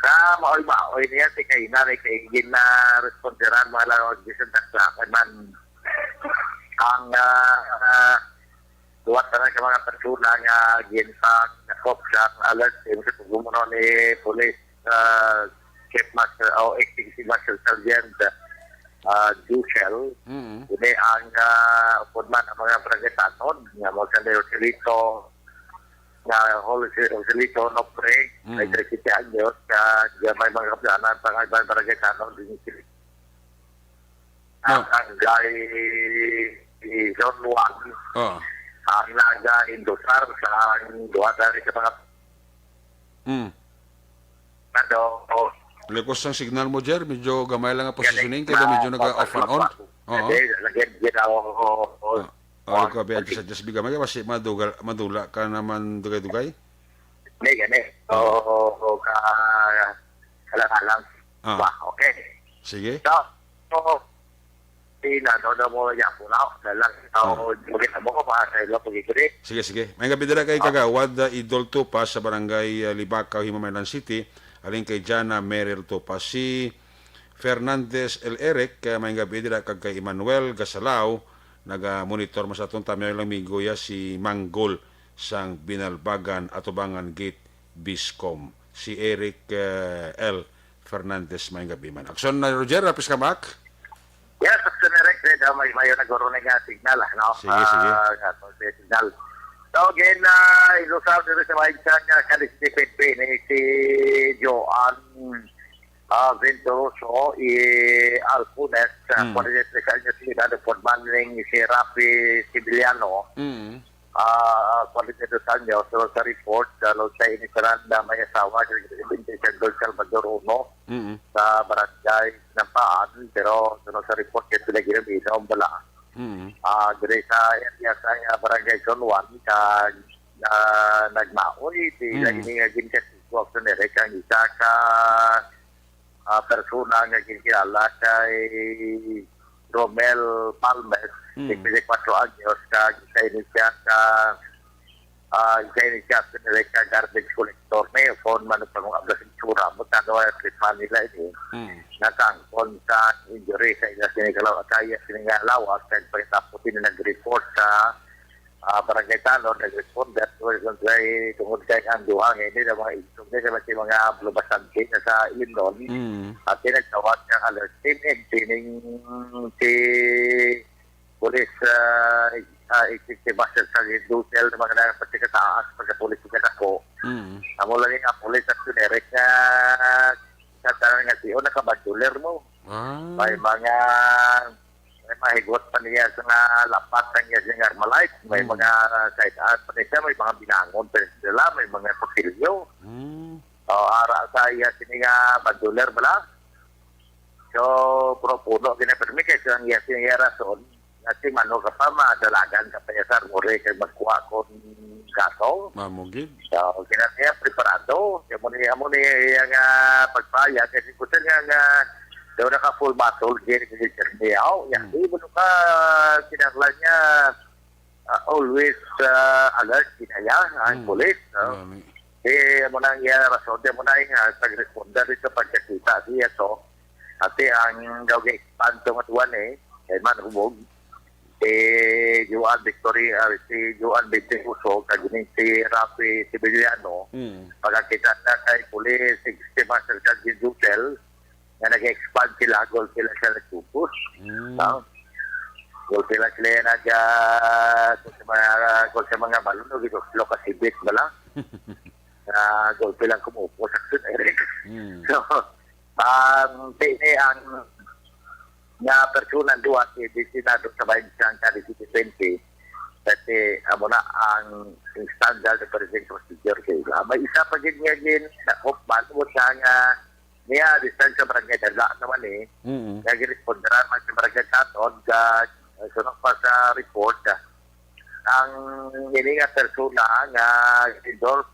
Sa maoy niya, si kayo na kaigin na responderan mga lang organisyon taklakan man ang duwat na ka mga persona nga ginsang nakop sa alert sa pagumuno ni Police Chief Master o Acting Marshal Sergeant Duchel. Ini ang upodman ang mga pragetanon nga mo sa Roselito nga Roselito Nopre ay 30 anyos may mga kapyanan pang pragetanon din sila. Ang gay John Wang ang naga-indusar sa duwa dari sa mga Lekos ang signal mo, Jer. Medyo gamay lang ang positioning. Kaya medyo nag-off and on. Oo. Ano ka ba? Just bigamay ka. Kasi madula ka naman dugay-dugay? Hindi, gani. Oo, kalang-alang. Okay. Sige. So, na mo yan po na. Magkita mo ko pa sa ilo pag-ikiri. Sige. May gabi dala kay Kagawad Idol Tupas sa barangay Libakaw, Himamaylan City. Aling kay Jana Meril Tupas. Si Fernandez L. Eric, may gabi dala kay Emmanuel Gasalao, naga-monitor sa itong tamay lang migoya si Manggol sang Binalbagan Atubangan Gate Biscom. Si Eric L. Fernandez may gabi man. Aksyon na Roger, rapis ka back? Yes, aksyon na Rex. May nagkaroon na signal. No? Sige. Signal. So again, ilusap nito sa mga isang kalisipin ni si Joan Venturoso Alpunes, Coordinate sa kanya sila na formaling si Rafi Sibiliano, Coordinate sa kanya, so sa report, sa inisaran na may asawa, sa Don Salvador Uno, sa barangay ng Paan, pero sa report, kaya sila ginamit ang bala. Dari sa area sa barangay Son Juan, nagmaoy, lagi nga ginagin sa Amerika, ang isa ka persona nga ginagilala kay Romel Palmes, 24 anyos, sa inisya sa Amerika garbage collector na yun, phone man ang pang-ablas ng tsura, magkagawa yung tripan nila ini, nakangkon sa injury sa ilas sinigalaw at kaya sinigalawas, kaya pagkataputin na nag-report sa barangay Tanor, nag-responder tungkol kay ang duhang ini na mga isog na sa mga blubasante na sa Ilon at tinagtawag ng alert team si Police Executive Master Sergeant Dutel na mga nagpatikataas pagka-politika ako. Amo lang yung police at sunerek na katanang nga siyo, nakabaduler mo. May mga mahigot pa niya sa nga lapatan niya sa nga Armalite. May mga kaitaan pa niya, may mga binangon pa nila, may mga pasilyo. Ara sa iya sini nga baduler bala. So, propuno, ginapermi kasi ang iya sinigara son, Kasi mano ka pa, madalagan ka pa sa armory kay magkuha kong gato. Mamugid. So, kinakaya preparado. Amo ni ang pagpaya. Kasi kung saan nga daw naka full battle gear kasi niyaw. Di mo ka kinaklan niya always alert kinaya ang police. No? Amo na ang rason. Amo na ang pag-responder dito pagkakita siya. So, ate ang daw ga-expand itong atuan kay man hubog. Juan Victory, si Juan Bentihuso, kagunin si Rafi Sibiliano, pagkakita na kay Police, si Master Sergeant Dutel, na nag-expand sila, goal sila siya nagtupos. Goal sila goal sa mga balon, o gito, lokasibit ba lang? Goal silang kumupo sa Eric. So, ang nga personal duwa si Senado sa bayan siyang kari 2020 kasi amo na ang standard of presiding procedure kaya may isa pa din na hopman mo siya nga niya distansya barangay daga naman nag-responderan man sa barangay taton sunod pa sa report ang hindi nga persona nga Dolph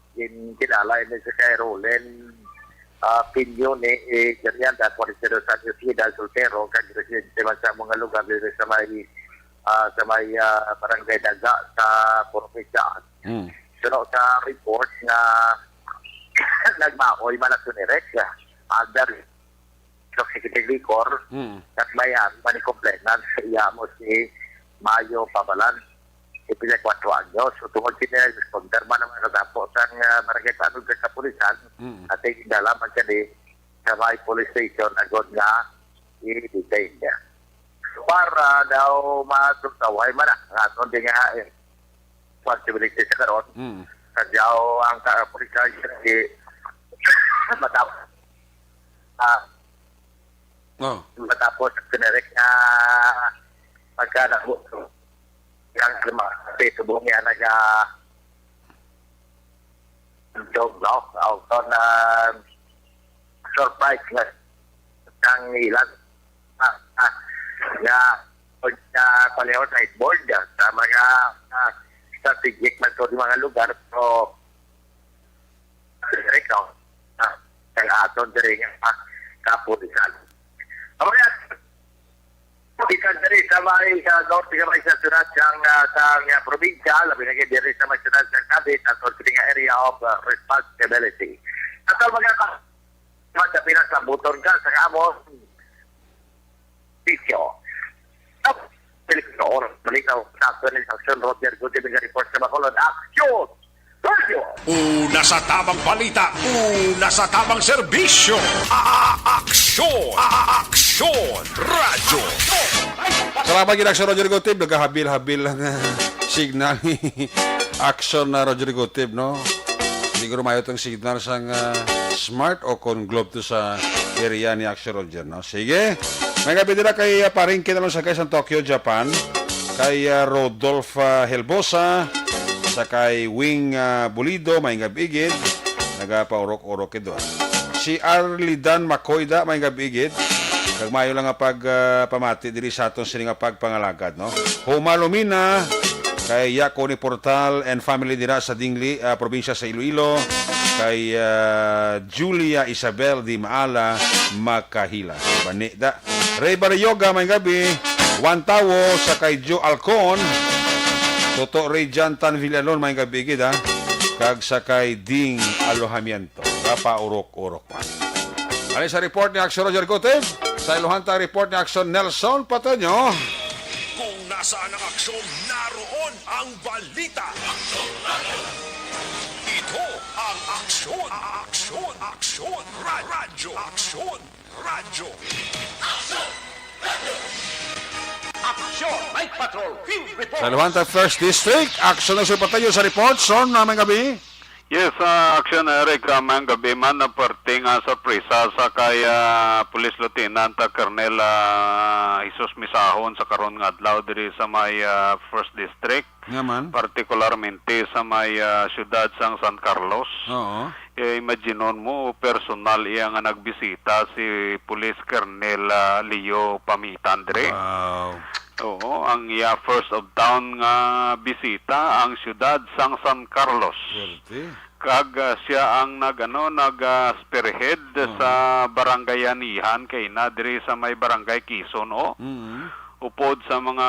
kinala sa kay Roland opinion ganyan dahil po rin sa New Cida, Soltero, kag-residente man sa mga lugar dito sa may barangay daga sa Purpisyaan. So, sa report na nagmaoy man at sunirek under toxic liquor at mayan manikomplainan sa iya mo si Mayo Pabalan ipila 4 anyos. So, tungkol responder man naman natapo sa barangay tanong sa kapulisan at dalaman siya sa may police station agad nga i-detain niya. So, para daw matutaway man ang aton din nga responsibility sa karon. Kadyaw ang kapulisan matapos kinarek na pagkanabuto yang subong niya job no auto na surprise na ang ilan na paleho sa board sa mga strategic man to mga lugar so direkto ang aton diri nga kapulisan ikan dari sa may norte nga may sa sunat sa probinsya, labi na diri sa may sunat sa Cavite at sa area of responsibility. At ang mga sa pinasabuton ka sa kamo sityo. Pilipino oras, malikaw sa action Roger Gutierrez nga report sa Bacolod. Action! Una sa tamang balita, una sa tamang serbisyo. Aksyon! Aksyon! Radyo! Salamat gina Action Roger Gotib. Naghahabil-habil lang signal ni Action na Roger Gotib, no? Siguro mayo itong signal sa smart o kung globe to sa area ni Action Roger, no? Sige. May gabi nila kay paringkin na lang sa guys ng Tokyo, Japan. Kay Rodolph Helbosa. Sa kay Wing Bulido, may gabigid. Nagapaurok-urok ito. Si Arlidan Makoyda, may gabigid. Kagmayo lang nga pamati diri sa aton sila nga pagpangalagad, no? Humalumina kay Yakoni Portal and family dira sa Dingli, probinsya sa Iloilo. Kay Julia Isabel Di Maala Makahila. Bani da. Ray Baryoga, may gabi. Juan Tawo sa kay Joe Alcon. Toto Ray Jantan Villalon, may gabigid ha. Kag sa kay Ding Alojamiento. Kapaurok-urok pa. Alin sa report ni Action Roger Gotib? Sa Ilohanta report ni Action Nelson Patanyo. Kung nasaan ang aksyon, naroon ang balita. Ito ang aksyon. Aksyon. Aksyon. Radyo. Aksyon. Radyo. Aksyon. Night Patrol. Field Report. Sa Ilohanta First District, Action Nelson Patanyo sa report. Son, namang gabi. Yes, Action Eric, may gabi man na parting sa prisa sa kaya Police Lieutenant Colonel Jesus Misahon sa karon nga adlaw diri sa may First District. Naman. Particularmente sa may siyudad sang San Carlos. Oo. Imaginon mo, personal iya nga nagbisita si Police Colonel Leo Pamitan diri. Wow. Oo, ang iya first of town nga bisita ang siyudad sang San Carlos. Swerte. Kag siya ang spearhead sa barangayanihan kay na diri sa may barangay Quezon upod sa mga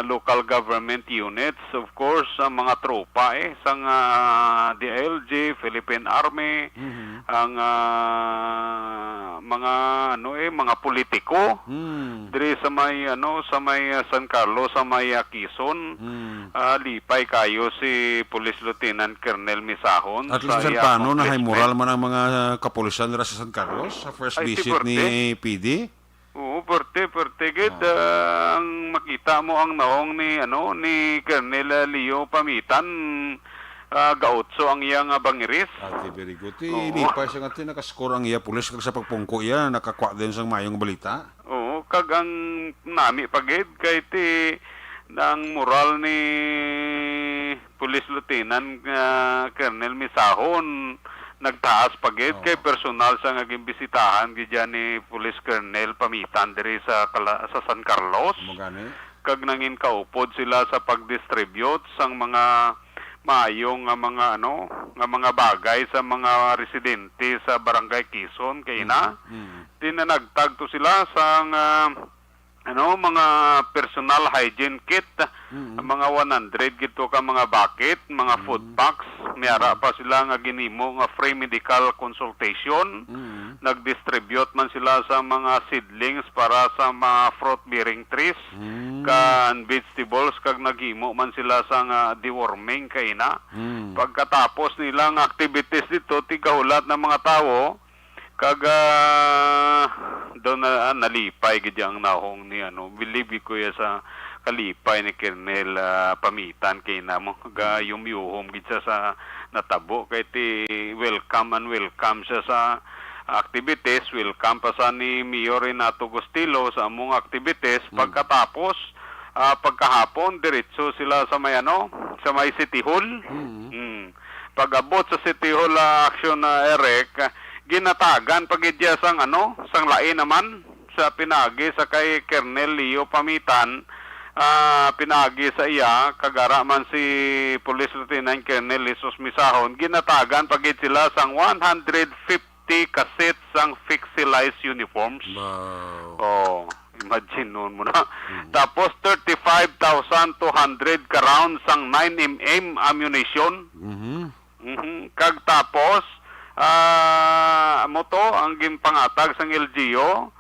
local government units, of course, sa mga tropa sang DLG, Philippine Army, ang mga politiko diri sa may San Carlos, sa may Quezon. Lipay kayo si Police Lieutenant Colonel Misahon. At least iya paano na high accomplishment. moral man ang mga kapulisan nila sa San Carlos sa first Ay, visit Porte. ni PD? Oo, perte gid ang makita mo ang naong ni Colonel Leo Pamitan, gaotso ang iyang bangiris. Ate, very good. Oo. Lipay siya nga nakascore ang iya pulis kag sa pagpungko iya, nakakwa din sang mayong balita. Oo, kag ang nami pagid kay ti ang moral ni Police Lieutenant Colonel Misahon nagtaas pagid kay personal sa naging bisitahan gidya ni Police Colonel Pamitan diri sa San Carlos. Mo gani? Kag nangin kaupod sila sa pag-distribute sang mga maayong nga mga bagay sa mga residente sa Barangay Quezon kay na tinanagtag to sila sang mga personal hygiene kit, mga 100 gito ka mga bucket, mga food packs, mayara pa sila nga ginimo nga free medical consultation. Nag-distribute man sila sa mga seedlings para sa mga fruit bearing trees, kan vegetables, kag naghimo man sila sa nga deworming kay na. Pagkatapos nilang activities dito, tigahulat ng mga tao, kag doon nalipay gid ang nahong ni believe ko ya sa kalipay ni Colonel Pamitan kay namo ga yumyuhom gid siya sa natabo kay ti welcome siya sa activities, welcome pa sa ni Mayor Renato Gustilo sa among activities. Pagkatapos pagkahapon diretso sila sa may sa may City Hall. Pag-abot sa City Hall action na Eric, ginatagan pagidya sang sang lain naman sa pinagi sa kay Colonel Leo Pamitan, pinagi sa iya kagara man si Police Lieutenant Colonel Jesus Misahon, ginatagan pagid sila sang 150 cassettes sang fixilized uniforms. Wow. Oh, imagine nun mo na. Tapos 35,200 ka rounds sang 9mm ammunition. Kag tapos moto ang ginpangatag sang LGO,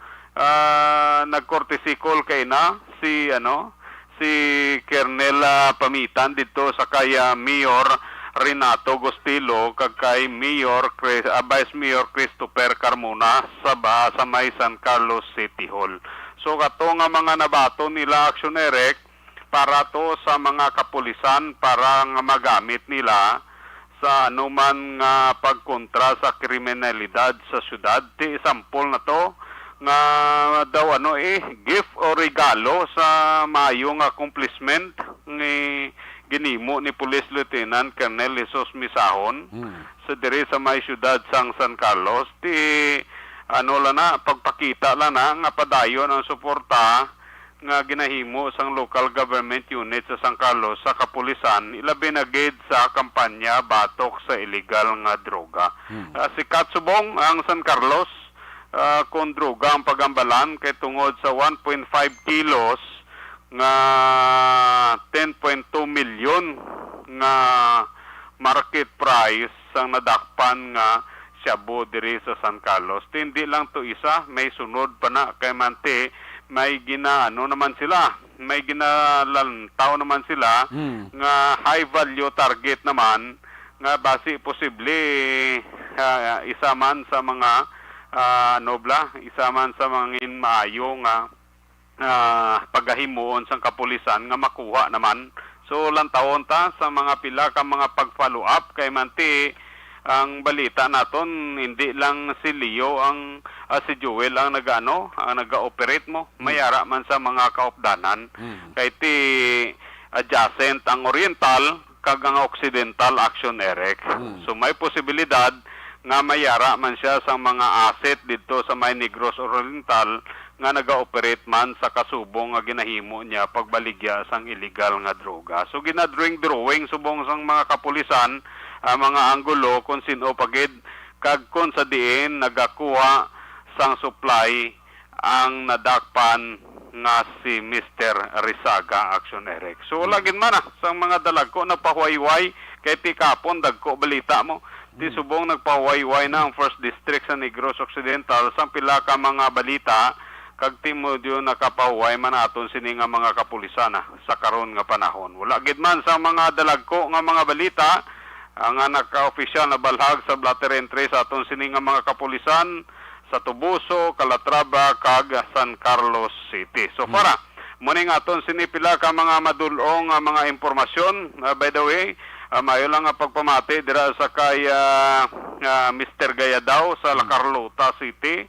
nag-courtesy call kay na si Colonel Pamitan dito sa kaya Mayor Renato Gustilo kag kay Vice Mayor Christopher Carmona sa may San Carlos City Hall. So kato nga mga nabato nila Action Eric para to sa mga kapulisan para nga magamit nila sa anuman nga pagkontra sa kriminalidad sa syudad. Ti sampol na to nga daw gift o regalo sa mayong accomplishment ni ginimo ni Police Lieutenant Colonel Jesus Misahon sa diri sa may syudad sang San Carlos. Ti pagpakita lang nga padayon ang suporta nga ginahimo sang local government unit sa San Carlos sa kapulisan, ilabi na gid sa kampanya batok sa illegal nga droga. Sikat subong ang San Carlos kung droga ang pagambalan kay tungod sa 1.5 kilos nga 10.2 milyon nga market price sang nadakpan nga shabu diri sa San Carlos. Hindi lang to isa, may sunod pa na kay Mante, may naman sila, may ginalantaw naman sila nga high value target naman nga basi posible isa man sa mga isa man sa mga maayo nga paghahimuon sang kapulisan nga makuha naman. So lantawon ta sa mga pila ka mga pag-follow up kay Manti ang balita naton hindi lang si Leo ang si Joel ang naga-operate mo, mayara man sa mga kaopdanan kay ti adjacent ang Oriental kag ang Occidental Action Eric. So may posibilidad nga mayara man siya sa mga asset dito sa may Negros Oriental nga naga-operate man sa kasubong nga ginahimo niya pagbaligya sang illegal nga droga. So ginadrawing subong sang mga kapulisan, mga anggulo kung sino pagid kag kung sa diin nagakuha sang supply ang nadakpan nga si Mr. Rizaga Action Eric. So lagin man sang mga dalagko nagpahuwayway kay tikapon dagko balita mo. Di subong nagpahuwayway na ang First District sa Negros Occidental sang pila ka mga balita kag timodyo nakapahuway man aton sini nga mga kapulisan sa karon nga panahon. Wala gid man sa mga dalagko nga mga balita nga naka-opisyal na balhag sa blatter entry sa aton sini nga mga kapulisan sa Tubuso, Calatrava, kag San Carlos City. So para muni nga aton sini pila ka mga madulong nga mga impormasyon. By the way, mayo lang nga pagpamati dira sa kay Mr. Gayadaw sa La Carlota City,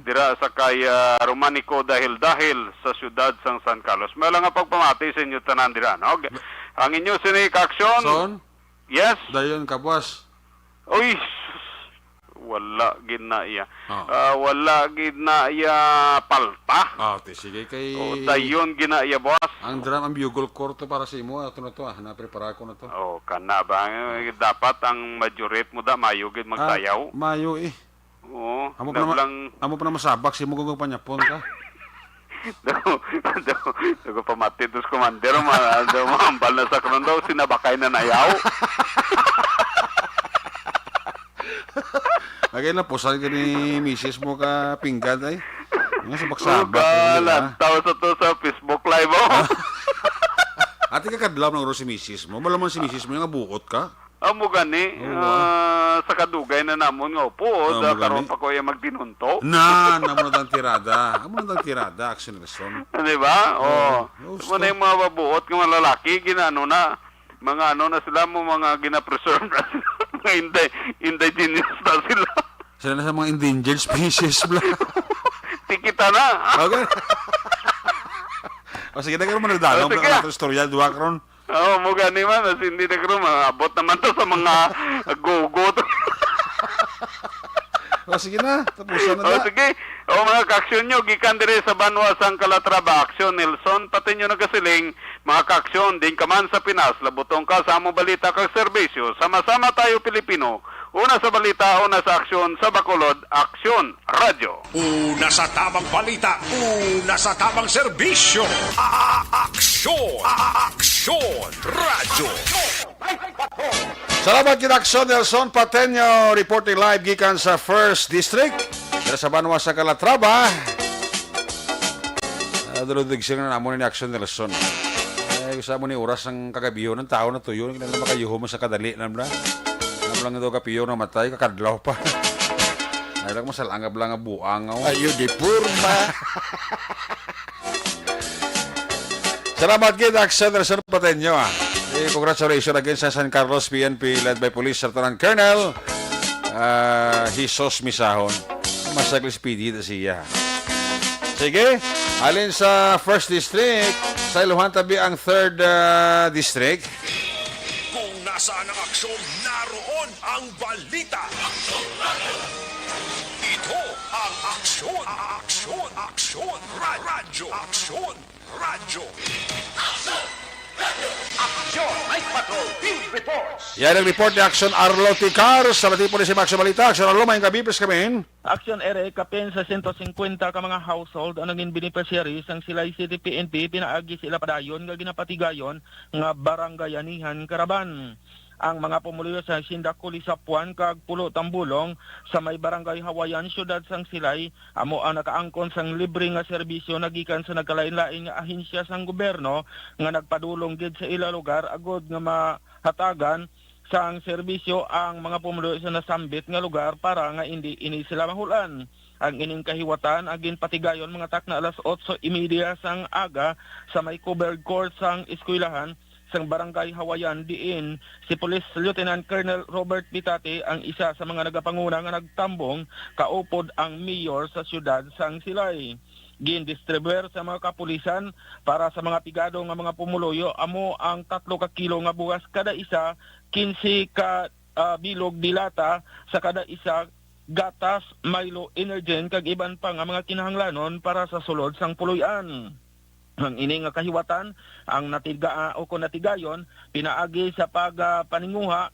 dira sa kay Romanico dahil sa siyudad sang San Carlos. Mayo lang nga pagpamati sa inyo tanan dira, no? Ang inyo sini ka-aksyon. Son? Yes. Dayon ka, boss. Uy, wala gid na iya. Oh. Wala gid na iya palta. Sige kay... O dayon gina iya boss. Ang drum, ang bugle korto para sa imo. Ito na to, naprepara ko na to. Kana ba? Dapat ang majority mo da mayo gid magsayaw. Mayo eh. Oo. Amo pa na masabak, si mo kung panyapon ka. Dago pamati dos commander mahambal na sa karon daw sinabakay na nayaw. Lagay na pusan ka ni misis mo ka pinggad ay. Nga sabak-sabak. Lantaw sa to sa Facebook live mo. Ati ka kadlaw ng si misis mo. Malaman si misis mo yung bukot ka. Amo gani sa kadugay na namon nga upo karon pa ko yung magtinunto. Amo na tang tirada. Action lesson. Di ba? Mo na yung mga babuot nga mga lalaki ginano na mga na sila mo mga gina-preserve na sila. Mga indigenous na sila. Sila na sa mga endangered species bla. Tikita na. Okay. Sige na karon managdalaw ka na istorya duwa karon. Mo gani man hindi na karon maabot naman to sa mga go-go. Sige na, tapusan na. Sige. Mga ka-aksyon nyo, gikan dire sa Banwa sang Calatrava, Aksyon Nelson, pati nyo nagasiling, mga ka-aksyon, din ka man sa Pinas, labutong ka sa among balita kag serbisyo, sama-sama tayo Pilipino, una sa balita, una sa aksyon, sa Bacolod, Aksyon Radio. Una sa tamang balita, una sa tamang serbisyo. Aksyon! Aksyon! Radyo! Salamat kita Aksyon Nelson Pateño, reporting live gikan sa First District. Dira sa Banwa sa Calatrava. Duludig siya na namon ni Aksyon Nelson. Gusto mo ni oras ang kagabiyo ng tao na tuyo. Hindi na makayuho mo sa kadali. Namla ito kapiyo na matay, kakadlaw pa. Nailang mo sa langab-langab buang. Ayo di purma. Salamat kita Aksyon Nelson Pateño. Congratulations again sa San Carlos PNP led by Police Lieutenant Colonel Jesus Misahon. Masaglis PD na siya. Sige, alin sa First District, sa Ilohan tabi ang Third District. Kung nasaan ang aksyon, naroon ang balita. Ito ang aksyon. Aksyon. Radyo. Aksyon. Radyo. Yan ang report ni Action Arlo Ticar sa Batipulis si Maxo Balita. Action Arlo, mayang gabi, please kami. Action Eric, kapin sa 150 ka mga household ang naging beneficiaries ang Silay City PNP, pinaagi sila padayon nga ginapatigayon nga barangayanihan Karaban. Ang mga pumuluyo sa Sindakuli Sapuan kag Pulo Tambulong sa may barangay Hawayan, Syudad sang Silay, amo ang nakaangkon sang libre nga serbisyo nagikan sa nagkalain-lain nga ahensya sang gobyerno nga nagpadulong gid sa ila lugar agod nga mahatagan sang serbisyo ang mga pumuluyo sa nasambit nga lugar para nga hindi ini sila mahulan. Ang ining kahiwatan agin patigayon mga takna alas 8:30 sang aga sa may covered court sang eskwelahan sang barangay Hawayan diin si Police Lieutenant Colonel Robert Pitate ang isa sa mga nagapanguna nga nagtambong kaupod ang mayor sa siyudad sang Silay. Gin-distribuer sa mga kapulisan para sa mga pigado nga mga pumuluyo amo ang 3 ka kilo nga bugas kada isa, 15 ka bilog dilata sa kada isa gatas, Milo, Energen kag iban pa nga mga kinahanglanon para sa sulod sang puloy-an. Ang ini nga kahiwatan ang natiga o kung natigayon pinaagi sa pagpaninguha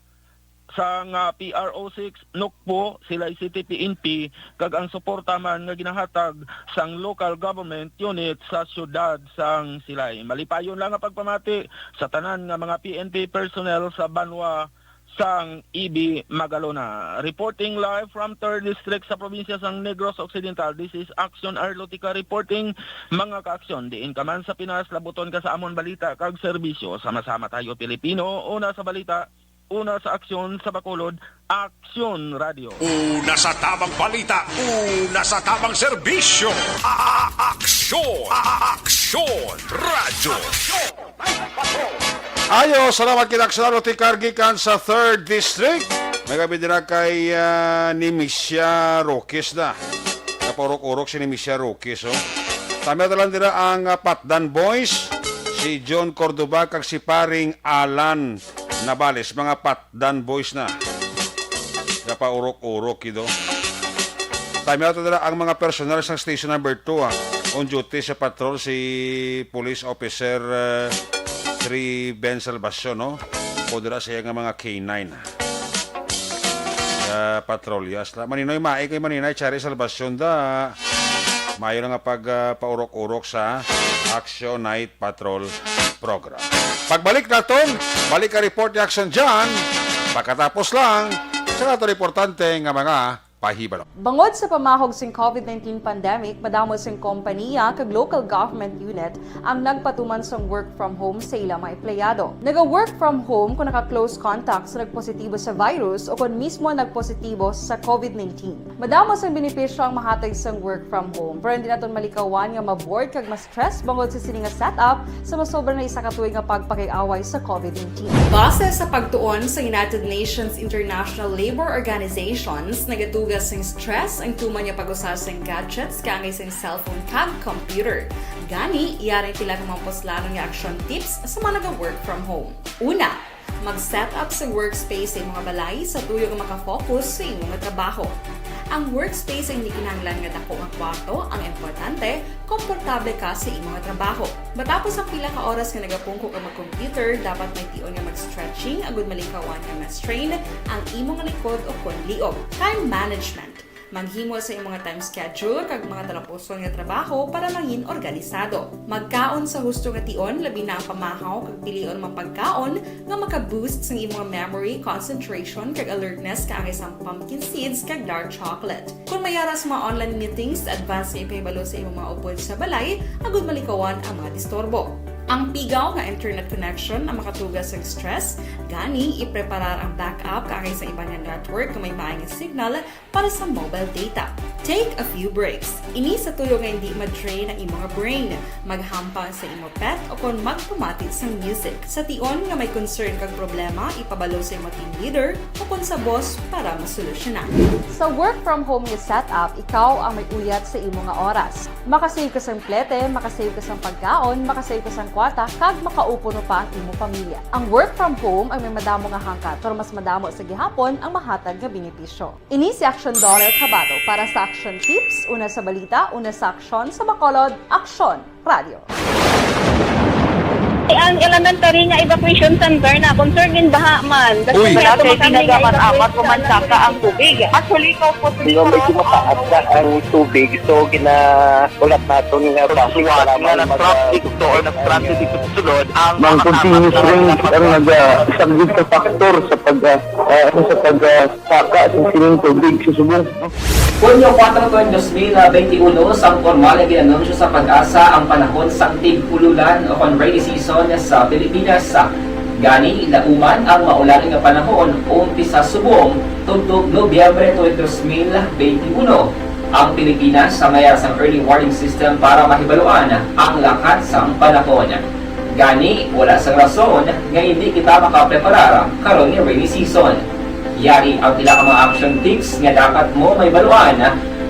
sa nga PRO6 Nukpo sila CTP-NP kag ang suporta man nga ginahatag sang local government unit sa syudad sang Silay. Malipayon lang ang pagpamati sa tanan nga mga PNP personnel sa Banwa sang EB Magalona. Reporting live from 3rd District sa probinsya sang Negros Occidental, this is Action Arlotica reporting. Mga ka-aksyon, diin ka man sa Pinas, labuton ka sa amon balita kag serbisyo. Sama-sama tayo Pilipino, una sa balita, una sa aksyon sa Bacolod, Aksyon Radio. Una sa tamang balita, una sa tamang serbisyo. Aksyon! Aksyon! Radyo! Ayo, salamat kinaksyon tikargikan sa 3rd District. May gabi din na kay ni Misha Roques na. Naporok-urok si ni Misha Roques. Oh. Tama talang din ang Patdan Boys, si John Cordoba kag si paring Alan Nabales. Mga Patdan Boys na. Napaurok-urok ito. Tama talang ang mga personal sa station number 2. On duty sa patrol si Police Officer 3 Ben Salvacion, no? Podra siya nga mga K9. Patrolyas. Maninoy mae kay Maninay Chari Salvacion da. Mayo nga paurok-urok sa Action Night Patrol Program. Pagbalik naton, balik ka report ni Action dyan. Pagkatapos lang, sa nato importante nga mga pahibalo. Bangod sa pamahog sing COVID-19 pandemic, madamo sing kompanya kag local government unit ang nagpatuman sang work from home sa ilang mga empleyado. Naga-work from home kung naka-close contact sa nagpositibo sa virus o kung mismo nagpositibo sa COVID-19. Madamo sang benepisyo ang mahatag sang work from home, pero hindi naton malikawan nga ma-bored kag ma-stress bangod sa sini nga setup sa masobra na isa ka tuig nga pagpakiaway sa COVID-19. Base sa pagtuon sa United Nations International Labor Organizations, nagatuga sing stress ang tuman niya pag-usar sing gadgets kangay sing cellphone kag computer. Gani, iyari tila ng mga poslano nga action tips sa mga nag-work from home. Una, mag-set up sa workspace sa mga balay sa tuyo nga makafocus sa imong trabaho. Ang workspace ay hindi kinahanglan nga dako nga kwarto, ang importante, komportable ka sa imong trabaho. Matapos ang pila ka oras nga nagapungko ka mag-computer, dapat may tion nga mag-stretching agud malikawan nga ma-strain ang imong likod o konliog. Time management. Maghimo sa imong time schedule kag mga talapuson nga trabaho para maging organisado. Magkaon sa husto nga tion, labi na ang pamahaw kag pilion mga pagkaon nga maka-boost sa imong memory, concentration kag alertness kaangay sa pumpkin seeds kag dark chocolate. Kung mayara sa mga online meetings, advance nga ipahibalo sa imong mga upod sa balay, agud malikawan ang mga disturbo. Ang pigaw nga internet connection ang makatugas sa stress, gani ipreparar ang backup kaangay sa ibang network kung may maayong signal para sa mobile data. Take a few breaks. Ini sa tuyo nga hindi ma-drain ang imong brain, maghampa sa imong pet o kung magpamatit sa music. Sa tion nga may concern kag problema, ipabalo sa imong team leader o kung sa boss para masolusyonan. Sa work from home nga setup, ikaw ang may uyat sa imong nga oras. Makasave ka sang plete, makasave ka sang pagkaon, makasave ka sang kwarta, kag makaupo no pa ang imong pamilya. Ang work from home ay may madamo nga hangkat, pero mas madamo sa gihapon ang mahatag nga benepisyo. Ini si Action Dollar Cabato para sa Action Tips, una sa balita, una sa aksyon sa Bacolod, Aksyon Radio. Ang elementary nga evacuation center na concern din baha man. Uy, Kasi apat pumansaka ang tubig. Actually, ikaw po Di ba medyo mataas na ang tubig, so ulat nato nga kasuwat nga nag-traffic to or nag-traffic dito sa sulod ang Mang continuous range ang nag-subject sa factor sa pagsaka sa sining tubig sa subong. Hunyo 4 2021, sang formal na ginanunsyo sa Pag-asa ang panahon sa tig-ululan o rainy season sa Pilipinas. Gani, lauman ang maulan nga panahon umpisa subong tugtog Nobyembre 2021. Ang Pilipinas sa mayar sang early warning system para mahibaluan ang lakat sang panahon. Gani, wala sang rason nga hindi kita makapreparar karon nga rainy season. Yari ang pila ka mga action tips nga dapat mo may baluan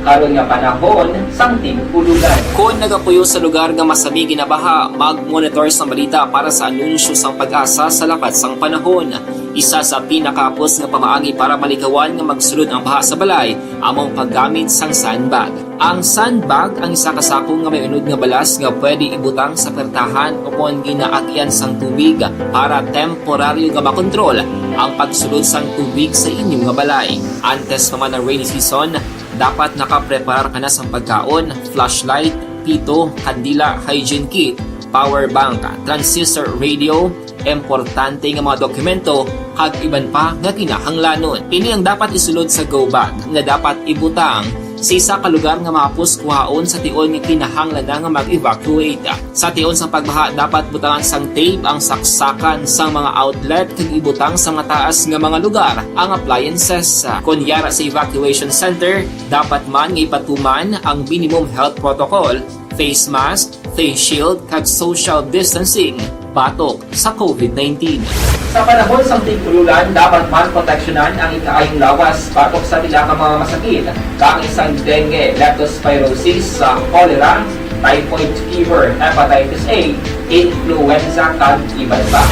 karon nga panahon sang tig-ululan. Kung nagapuyo sa lugar nga masabi ginabaha, mag-monitor sa balita para sa anunsyo sang Pag-asa sa lakat sang panahon. Isa sa pinakapos nga pamaagi para malikawan nga magsulod ang baha sa balay among paggamit sang sandbag. Ang sandbag ang isa kasakong nga may unod nga balas nga pwede ibutang sa pertahan upon ginaagyan sang tubig para temporaryo nga makontrol ang pagsulod sang tubig sa inyong nga balay. Antes pa man ang rainy season, dapat nakaprepare ka na sa pagkaon, flashlight, pito, kandila, hygiene kit, power bank, transistor radio, importante nga mga dokumento kag iban pa nga kinahanglanon. Ini ang dapat isulod sa go bag nga dapat ibutang sa isa ka lugar nga mapus kuhaon sa tion nga kinahanglan nga mag-evacuate. Sa tion sa pagbaha dapat butangan sang tape ang saksakan sang mga outlet kag ibutang sa mataas nga mga lugar ang appliances. Kunyara sa evacuation center, dapat man nga ipatuman ang minimum health protocol, face mask, face shield kag social distancing batok sa COVID-19. Sa panahon sa tig-ululan, dapat man proteksyonan ang ikaayong lawas batok sa tila ka mga masakit, kang isang dengue, leptospirosis, cholera, typhoid fever, hepatitis A, influenza, kag iban pa.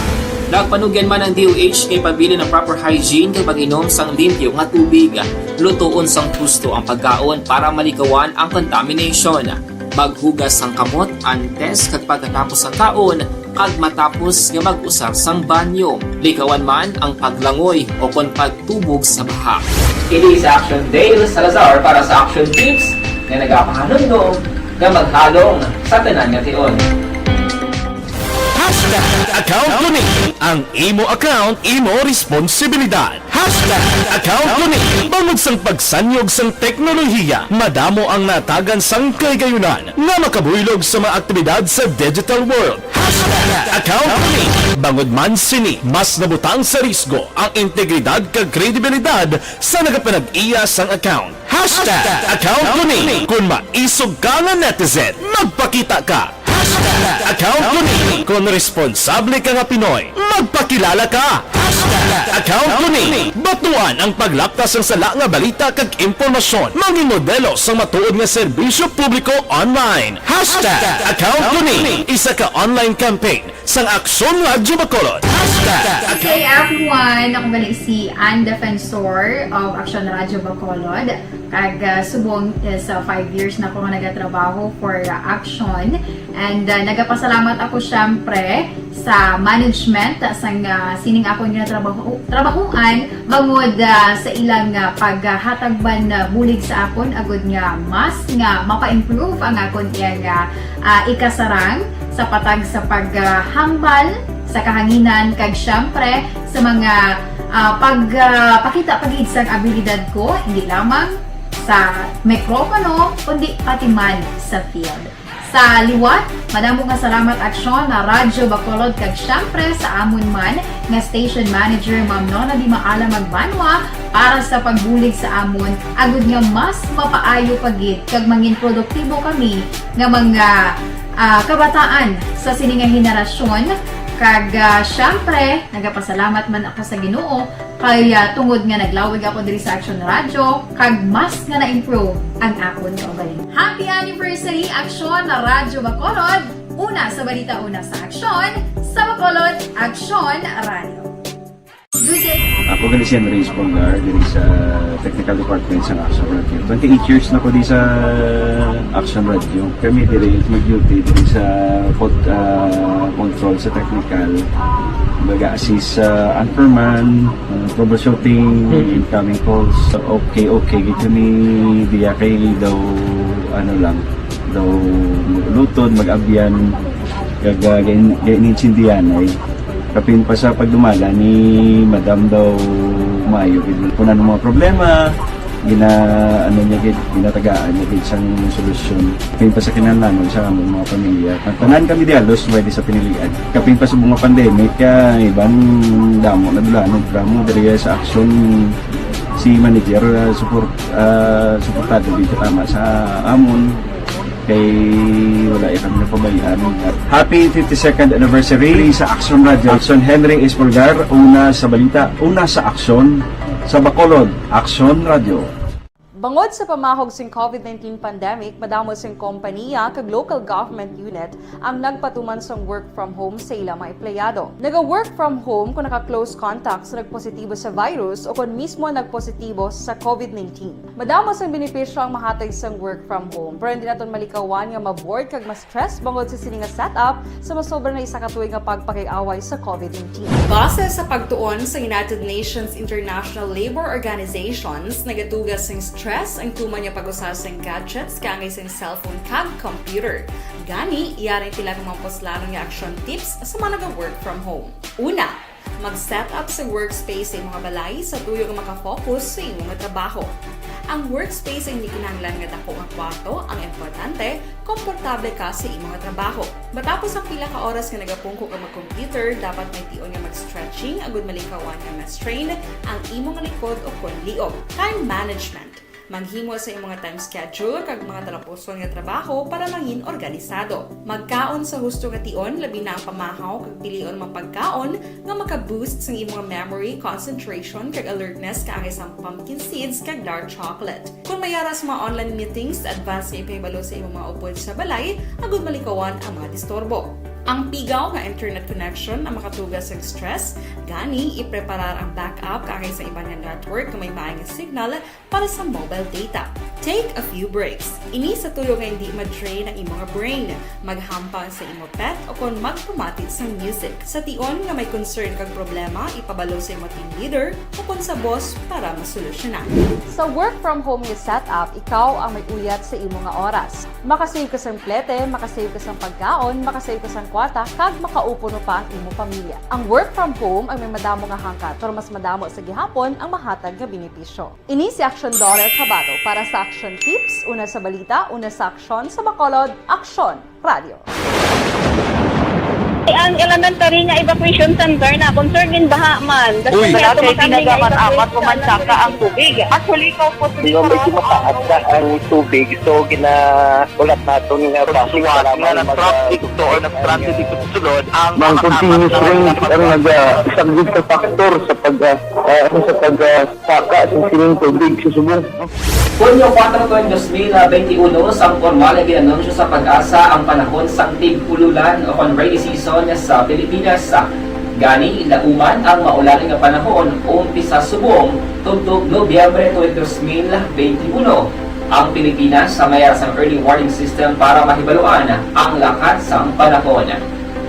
Nagpanugyan man ang DOH kay pabili ng proper hygiene kay pag-inom sang limpyo nga tubig, lutuon sang gusto ang pagkaon para malikawan ang contamination. Maghugas sang kamot antes kag pagkatapos ang kaon kag matapos nga mag-usar sang banyo. Likawan man ang paglangoy o kon pagtubog sa baha. Kini sa Action Dale Salazar para sa Action Tips nga nagapahanundong nga maghalong sa tanan nga tion. Account ko ni ang imo account, imo responsibilidad. Account ko ni bangod sang pagsanyog sang teknolohiya, madamo ang natagan sang kaygayunan nga makabuylog sa mga aktibidad sa digital world. Account ko ni bangod man sini mas nabutang sa risgo ang integridad kag kredibilidad sa nagapanag-iya sang account. Account ko ni kung maisog ka nga netizen, magpakita ka. Account ko ni kung responsable ka nga Pinoy, magpakilala ka. Account ko ni batuan ang paglaptas ng sala nga balita kag impormasyon, maging modelo sa matuod nga serbisyo publiko online. Account ko ni isa ka online campaign sang Aksyon Radyo Bacolod. Hey everyone! Ako bali si Ann Defensor of Action Radyo Bacolod. Kag subong sa 5 years na ako nga nagatrabaho for Action. And nagapasalamat ako syempre sa management sang sining ako nga trabahuan bangod sa ilang paghatagban bulig sa akon agud nga mas nga mapa-improve ang akon nga ikasarang sa patag sa paghambal sa kahanginan kag syempre sa mga pagpakita pagid sang abilidad ko hindi lamang sa mikropono kundi pati man sa field. Sa liwat, madamo nga salamat Aksyon na Radyo Bacolod kag syempre sa amon man nga station manager Ma'am Nona Di Maala Magbanwa para sa pagbulig sa amon agud nga mas mapaayo pagid kag mangin produktibo kami nga mga kabataan sa sininga henerasyon kag syempre nagapasalamat man ako sa Ginoo kay tungod nga naglawig ako diri sa Action Radio kag mas nga na-improve ang akon kaugaling. Happy anniversary Aksyon na Radyo Bacolod! Una sa balita, una sa Aksyon, sa Bacolod, Aksyon Radio. Good day! Ako gali si Enrique Pongar diri sa Technical Department sa Action Radio. 28 years na ko di sa Action Radio. Kami diri mag-duty diri sa control sa technical. Mag-assist sa Anchorman, troubleshooting, incoming calls. Okay. Gito ni diya kay daw daw lutod, mag-abyan, ganinsindihan ay kapin pa sa pagdumala ni Madam daw maayo kung ano mga problema ginatagaan niya isang solusyon kapin pa sa kinahanglan sa among mga pamilya tanan kami dialos pwede sa pinilian kapin pa sa mga pandemic ibang damo na dulanon programo diri sa Action si manager suportado dito tama sa amon kay wala kami napabayaan. Happy 52nd anniversary sa Action Radio. Action Henry Espolgar, una sa balita, una sa Action, sa Bacolod, Action Radio. Bangod sa pamahog sing COVID-19 pandemic, madamo sing kompanya kag local government unit ang nagpatuman sang work from home sa ilang mga empleyado. Naga-work from home kung naka-close contacts na nagpositibo sa virus o kung mismo nagpositibo sa COVID-19. Madamo sang benepisyo ang mahatag sang work from home, pero hindi naton malikawan nga ma-bored kag ma-stress bangod sa sini nga setup sa masobra na isa ka tuig nga pagpakiaway sa COVID-19. Base sa pagtuon sa United Nations International Labor Organizations, nagatugas sang stress ang tuman niya pag-usar sang gadgets kangay sang cellphone kag computer. Gani, iyaring tila ng mga poslanong nga action tips sa mga nag-work from home. Una, mag-set up sa workspace sa imong balay sa tuyo nga makafocus sa imong trabaho. Ang workspace ay hindi kinahanglan nga dako nga kwarto, ang importante, komportable ka sa imong trabaho. Matapos ang pila ka oras nga nagapungko ka mag-computer, dapat may tion nga mag-stretching agud malikawan nga ma-strain ang imong likod o konliog. Time management. Maghimo sa imong time schedule kag mga talapuson nga trabaho para mangin organisado. Magkaon sa husto nga tion, labi na ang pamahaw kag pilion mang pagkaon nga maka-boost sa imong memory, concentration kag alertness kaangay sa pumpkin seeds kag dark chocolate. Kung mayara sa mga online meetings, advance nga ipahibalo sa imong mga upod sa balay, agud malikawan ang mga disturbo. Ang pigaw nga internet connection ang makatugas sa stress, gani ipreparar ang backup kaangay sa ibang nga network nga may maayong signal para sa mobile data. Take a few breaks. Ini sa tuyo nga hindi ma-drain ang imong brain, maghampang sa imong pet o kung magpamatit sa music. Sa tion nga may concern kag problema, ipabalo sa imong team leader o kung sa boss para masolusyonan. Sa work from home nga setup, ikaw ang may uyat sa imong nga oras. Makasave ka sang plete, makasave ka sang pagkaon, makasave ka sang kwarta, kag makaupo no pa ang imong pamilya. Ang work from home ay may madamo nga hangkat, pero mas madamo sa gihapon ang mahatag nga benepisyo. Ini si Action Dollar Cabato para sa Action Tips, una sa balita, una sa aksyon sa Bacolod, Aksyon Radio. Ang elementary nga evacuation center na concern din baha man. Uy! Dati ginagamat-amat pumansaka ang tubig. Actually, ikaw po Medyo mataas na ang tubig. So, ulat natin nga pasuwat nga nag-trap dito or nag-transit dito sa sulod ang Mang continuous rain ang nag-subject sa factor sa pagsaka sa sining tubig sa subong. Hunyo 4, 2021, sang formal na ginanunsyo sa Pag-asa ang panahon sang tig-ululan o kon rainy season sa Pilipinas. Gani, lauman ang maulaling nga panahon umpisa subong tubtog Nobyembre 2021. Ang Pilipinas sa mayar sang early warning system para mahibaluan ang lakat sang panahon.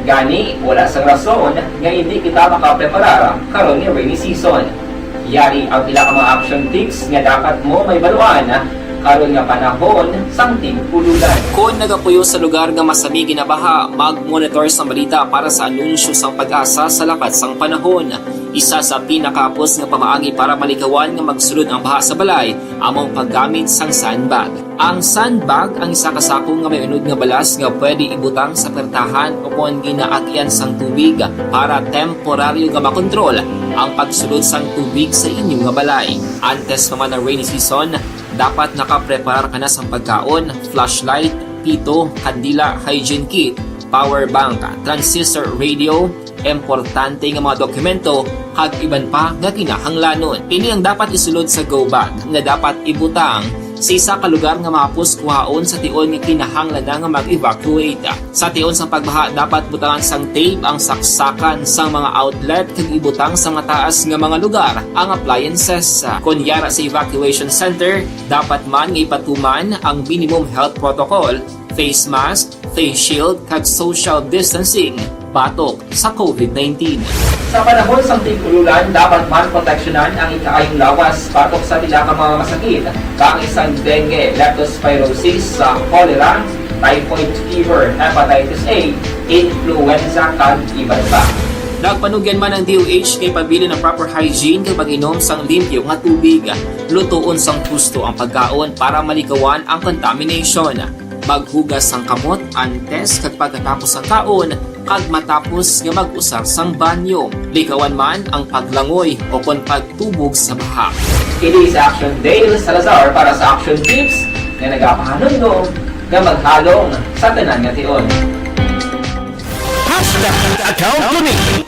Gani, wala sang rason nga hindi kita makapreparar karon nga rainy season. Yari ang pila ka mga action tips nga dapat mo may baluan karon nga panahon sang tig-ululan. Kung nagapuyo sa lugar nga masami ginabaha, mag-monitor sa balita para sa anunsyo sang Pag-asa sa lakat sang panahon. Isa sa pinakapos nga pamaagi para malikawan nga magsulod ang baha sa balay, among paggamit sang sandbag. Ang sandbag ang isa ka sako nga may unod nga balas nga pwede ibutang sa pertahan o kung ginaagyan sang tubig para temporaryo nga makontrol ang pagsulod sang tubig sa inyong nga balay. Antes naman ng rainy season, dapat nakapreparar ka na sa pagkaon, flashlight, pito, kandila, hygiene kit, power bank, transistor radio, importante nga mga dokumento, kag iban pa nga kinahanglanon. Pili ang dapat isulod sa go bag nga dapat ibutang sa isa ka lugar nga mapus kuhaon sa tion nga kinahanglan nga mag-evacuate. Sa tion sa pagbaha, dapat butangan sang tape ang saksakan sang mga outlet kag ibutang sa mataas nga mga lugar ang appliances. Kunyara sa evacuation center, dapat man nga ipatuman ang minimum health protocol, face mask, face shield kag social distancing batok sa COVID-19. Sa panahon sa tig-ululan, dapat man proteksyonan ang ikaayong lawas batok sa tila ka mga masakit, kang isang dengue, leptospirosis, cholera, typhoid fever, hepatitis A, influenza, kag iban pa. Nagpanugyan man ang DOH kay pabili ng proper hygiene kay pag-inom sang limpyo nga tubig. Lutuon sang gusto ang pagkaon para malikawan ang contamination. Maghugas sang kamot antes kag pagkatapos ang kaon kag matapos nga mag-usar sang banyo. Likawan man ang paglangoy o kon pagtubog sa baha. Kini sa Action Dale Salazar para sa Action Tips nga nagapahanundong nga maghalong sa tanan nga tion. Hashtag account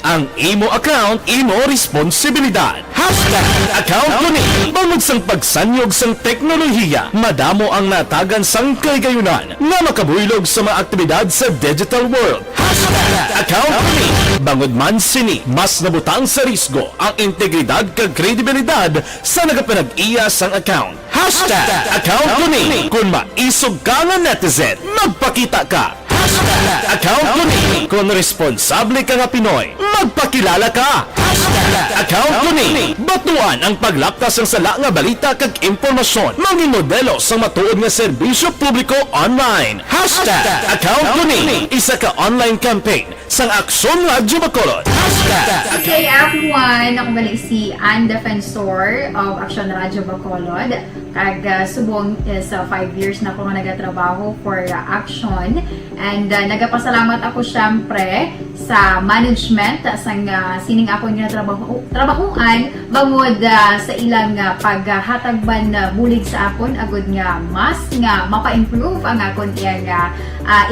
Ang imo account, imo responsibilidad. Hashtag account ko ni. Bangod sang pagsanyog sang teknolohiya, madamo ang natagan sang kaygayunan nga makabuylog sa mga aktibidad sa digital world. Hashtag account ko ni. Bangod man sini, mas nabutang sa risgo ang integridad kag kredibilidad sa nagapanag-iya sang account. Hashtag account ko ni. Kung maisog ka nga netizen, magpakita ka. Hashtag account ko ni. Kung responsable ka nga Pinoy, magpakilala ka. Hashtag account ko ni. Batuan ang paglaktas ng sala nga balita kag impormasyon. Maging modelo sa matuod nga serbisyo publiko online. Hashtag account ko ni. Isa ka online campaign sang Aksyon Radyo Bacolod. Hashtag Okay, everyone, ako bali si Ann Defensor of Aksyon Radyo Bacolod. Kag subong sa 5 years na ako nga nagatrabaho for Aksyon. And nagapasalamat ako syempre sa management sang sining ako nga trabahuan bangod sa ilang paghatagban bulig sa akon agud nga mas nga mapa-improve ang akon iyang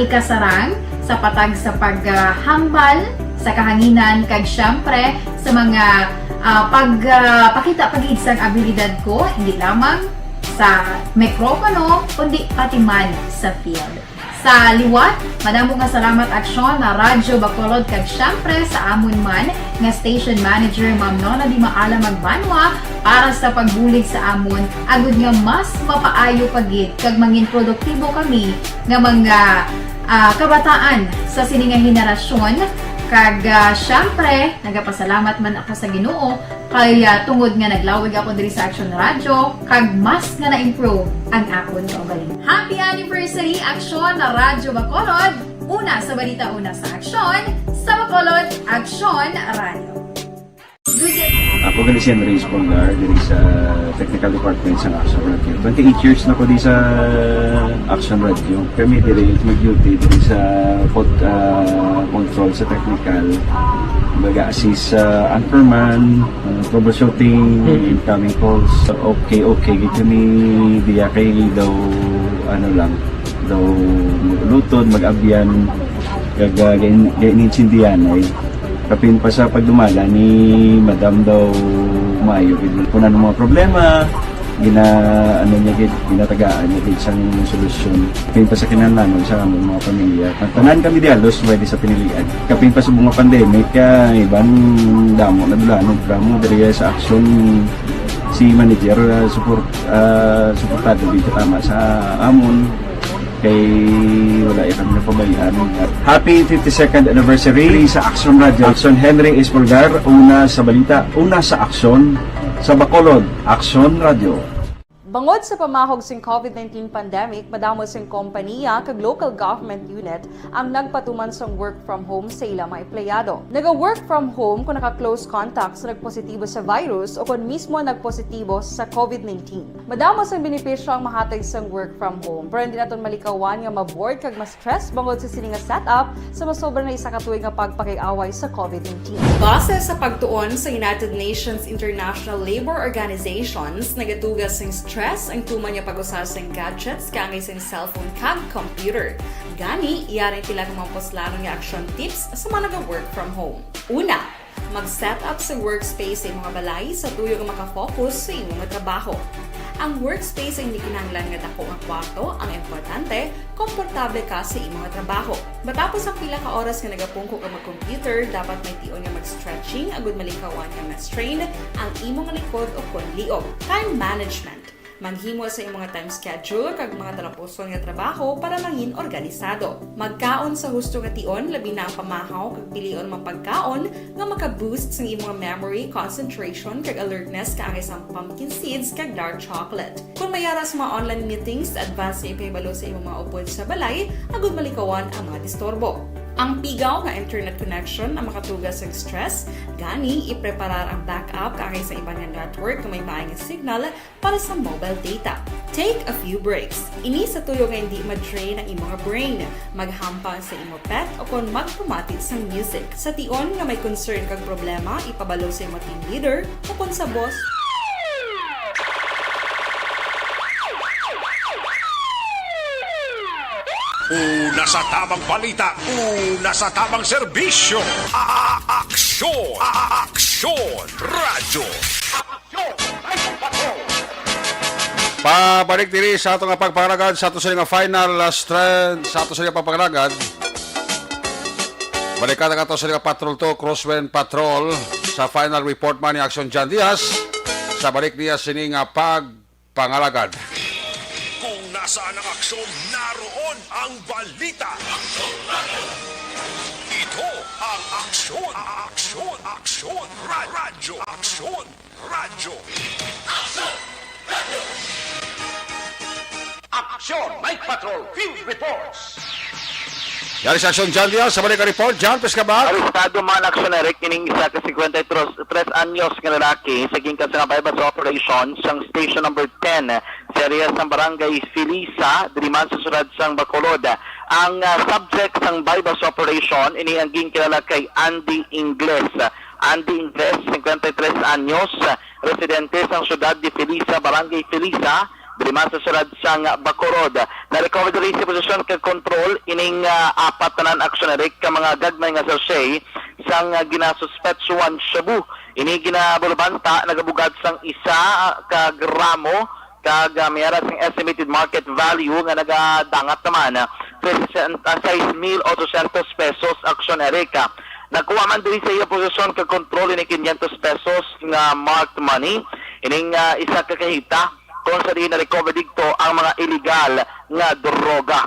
ikasarang sa patag sa paghambal sa kahanginan kag syempre sa mga pagpakita pagid sang abilidad ko hindi lamang sa mikropono kundi pati man sa field. Sa liwat, madamo nga salamat Aksyon na Radyo Bacolod kag syempre sa amon man nga station manager Ma'am Nona Di Maala Magbanwa para sa pagbulig sa amon agud nga mas mapaayo pagid kag mangin produktibo kami nga mga kabataan sa sininga henerasyon kag syempre nagapasalamat man ako sa Ginoo kay tungod nga naglawig ako diri sa Aksyon Radyo kag mas nga na-improve ang akon kaugalingon. Happy anniversary Aksyon na Radyo Bacolod! Una sa balita, una sa Aksyon, sa Bacolod, Aksyon Radio. Good day! Ako gali si Andres Polgar diri sa Technical Department sa Action Radio. 28 years na ko di sa Action Radio. Kami diri mag-duty diri sa control sa technical. Mag-assist sa anchorman, troubleshooting, incoming calls. Okay, gitu ni diya kay daw daw lutod, mag-abyan, ganinsindihan ay kapin pa sa pagdumala ni Madam daw Mayo kung ano mga problema ginatagaan niya isang solusyon kapin pa sa kinahanglan sa among mga pamilya tanan kami dialos pwede sa pinilian kapin pa sa mga pandemic ibang damo na dulanog pramo diri sa aksyon si manager suportado dito tama sa amon kay wala kami napabayaan. Happy 52nd anniversary sa Aksyon Radio. Aksyon Henry Espolgar, una sa balita, una sa aksyon, sa Bacolod, Aksyon Radio. Bangod sa pamahog sing COVID-19 pandemic, madamo sing kompanya kag local government unit ang nagpatuman sang work from home sa ilang mga empleyado. Naga-work from home kung naka-close contacts na nagpositibo sa virus o kung mismo nagpositibo sa COVID-19. Madamo sang benepisyo ang mahatag sang work from home, pero hindi naton malikawan nga ma-bored kag ma-stress bangod sa sining nga setup sa masobra na isa ka tuig nga pagpakiaway sa COVID-19. Base sa pagtuon sa United Nations International Labour Organizations, nagatugas sing stress ang tuman niya pag-usar sa gadgets kangay sa cellphone kag computer. Gani, iyarin tila ng mga poslanong nga action tips sa mga nag-work from home. Una, mag-set up sa workspace sa mga balay sa tuyo nga makafocus sa imong trabaho. Ang workspace ay hindi kinahanglan nga dako nga kwarto, ang importante, komportable ka sa imong trabaho. Matapos ang pila ka oras nga nagapungko ka mag-computer, dapat may tion nga mag-stretching agud malikawan nga ma-strain ang imong likod o konliog. Time management. Manghimo sa imong time schedule kag mga talapuson nga trabaho para mangin organisado. Magkaon sa husto nga tion labi na ang pamahaw kag pilion mga pagkaon nga maka-boost sa imong memory, concentration kag alertness kaangay sa pumpkin seeds kag dark chocolate. Kung mayara sa mga online meetings, advance sa ipahibalo sa imong mga upod sa balay, agud malikawan ang mga disturbo. Ang pigaw nga internet connection ang makatugas sa stress, gani ipreparar ang backup kaangay sa ibang network kung may maayong signal para sa mobile data. Take a few breaks. Ini sa tuyo nga hindi ma-drain ang imong brain. Maghampang sa imong pet o kung magpumati sa music. Sa tion nga may concern kag problema, ipabalo sa imong team leader o kung sa boss. Una sa tamang balita, una sa tamang serbisyo. Aksyon! Aksyon! Radyo! Pabalik diri sa atong pagpangalagad sa ato sa nga final strand sa ato sa nga pagpangalagad. Balikan ang ato sa nga Patrol 2 Crosswind Patrol sa final report man ni Action John Diaz sa balik niya sini nga pagpangalagad. Kung nasaan ang aksyon, naroon ang balita. Ito ang aksyon. Aksyon! Aksyon! Radyo! Aksyon! Radyo! Aksyon! Night Patrol Field Reports! Yari sa Action John Diaz sa balik ang report. John, pes ka ba? Arestado man aksyonerik kining isa ka 53 anyos nga lalaki sa gikan sa bypass operation sang station number 10 sa area sang barangay Filisa diri man sa sudad sang Bacolod. Ang subject sang bypass operation ini ang ginkilala kay Andy Ingles. Andy Ingles, 53 anyos, residente sang sudad de Filisa, barangay Filisa, diri man sa sudad sang Bacolod. Na-recover diri sa posisyon kag control ining apat tanan aksyonerik ka mga gagmay nga sachet sang ginasuspetsuan shabu. Ini ginabulbanta nagabugad sang isa ka gramo kag mayara sang estimated market value nga nagadangat naman 6,800 pesos aksyonerik. Nakuha man diri sa iya posisyon kag control ini 500 pesos nga marked money. Ining isa ka kahita kung sa rin na-recover dito ang mga illegal nga droga.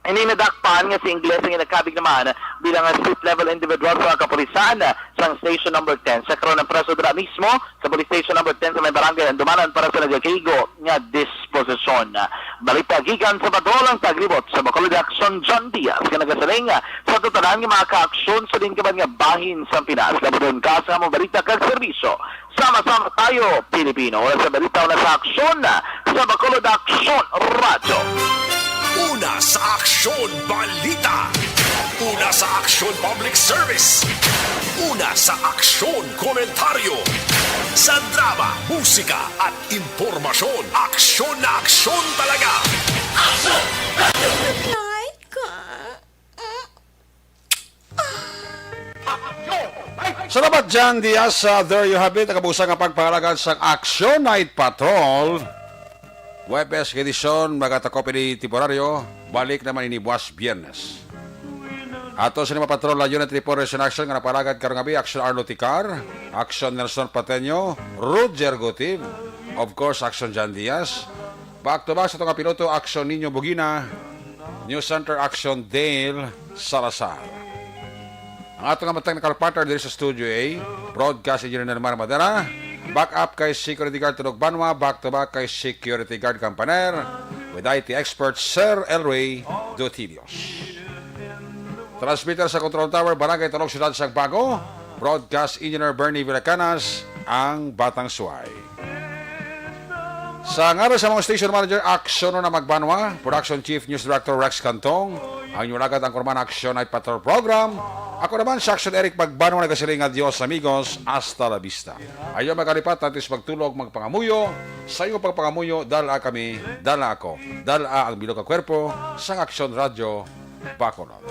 Ini nadakpan nga si Ingles ang inakabig naman bilang street-level individual sa kapulisan sa station number 10. Sa karoon ng preso dira mismo sa police station number 10 sa may barangay ang dumanan para sa nagkakigo nga disposisyon. Balita gikan sa Badolang Taglibot sa Bacolod Action John Diaz nga nagasaling sa totalan nga mga ka-aksyon sa din kaban nga bahin sa Pinas. Labudon ka sa mga balita kag serbisyo. Sama-sama tayo, Pilipino. Wala sa balita na sa aksyon sa Bacolod Action Radio. Una sa aksyon balita. Una sa aksyon public service. Una sa aksyon komentaryo. Sa drama, musika at impormasyon. Aksyon na aksyon talaga. Aksyon! Salamat John Diaz. There you have it. Nakabusang ang pagpahalagan sa Action Night Patrol. Webes edisyon, magatakop ni temporaryo, balik naman ini buwas Biyernes. Ato sa lima patrol la Unit Report Resolution Action nga napalagad karong gabi, Action Arlo Ticar, Action Nelson Pateño, Roger Gutiv, of course Action John Diaz. Back to back sa itong piloto, Action Nino Bugina, News Center Action Dale Salazar. Ang ato nga matang nakalpartner dito sa Studio A, Broadcast Engineer na naman Madera, back up kay Security Guard Tunog Banwa, back to back kay Security Guard Campaner, with IT expert Sir Elway Dotilios. Transmitter sa Control Tower, Barangay Talog, Ciudad Sagbago, Broadcast Engineer Bernie Villacanas, ang Batang Suway. Sa ngalan sa mga Station Manager, Action na Magbanwa, Production Chief News Director Rex Cantong, ang inyong ang Kurman Action Night Patrol Program. Ako naman si Action Eric Magbanwa, nagkasiling adios amigos, hasta la vista. Ayaw magkalipat, natin magtulog, magpangamuyo. Sa iyong pagpangamuyo, dala kami, dala ako, dala ang bilog ka kwerpo sa Action Radio Bacolod.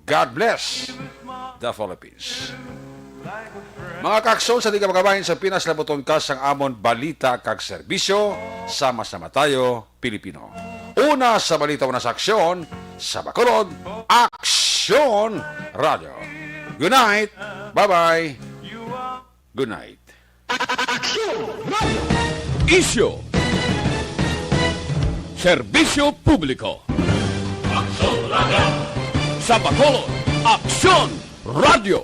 God bless the Philippines. Mga kakson sa di ka magabahin sa Pinas, labuton ka sang amon balita kag serbisyo, sama-sama tayo, Pilipino. Una sa balita, una sa aksyon, sa Bacolod, Action Radio. Good night, bye-bye, good night. Isyo. Serbisyo publiko. Sa Bacolod, Aksyon Radio.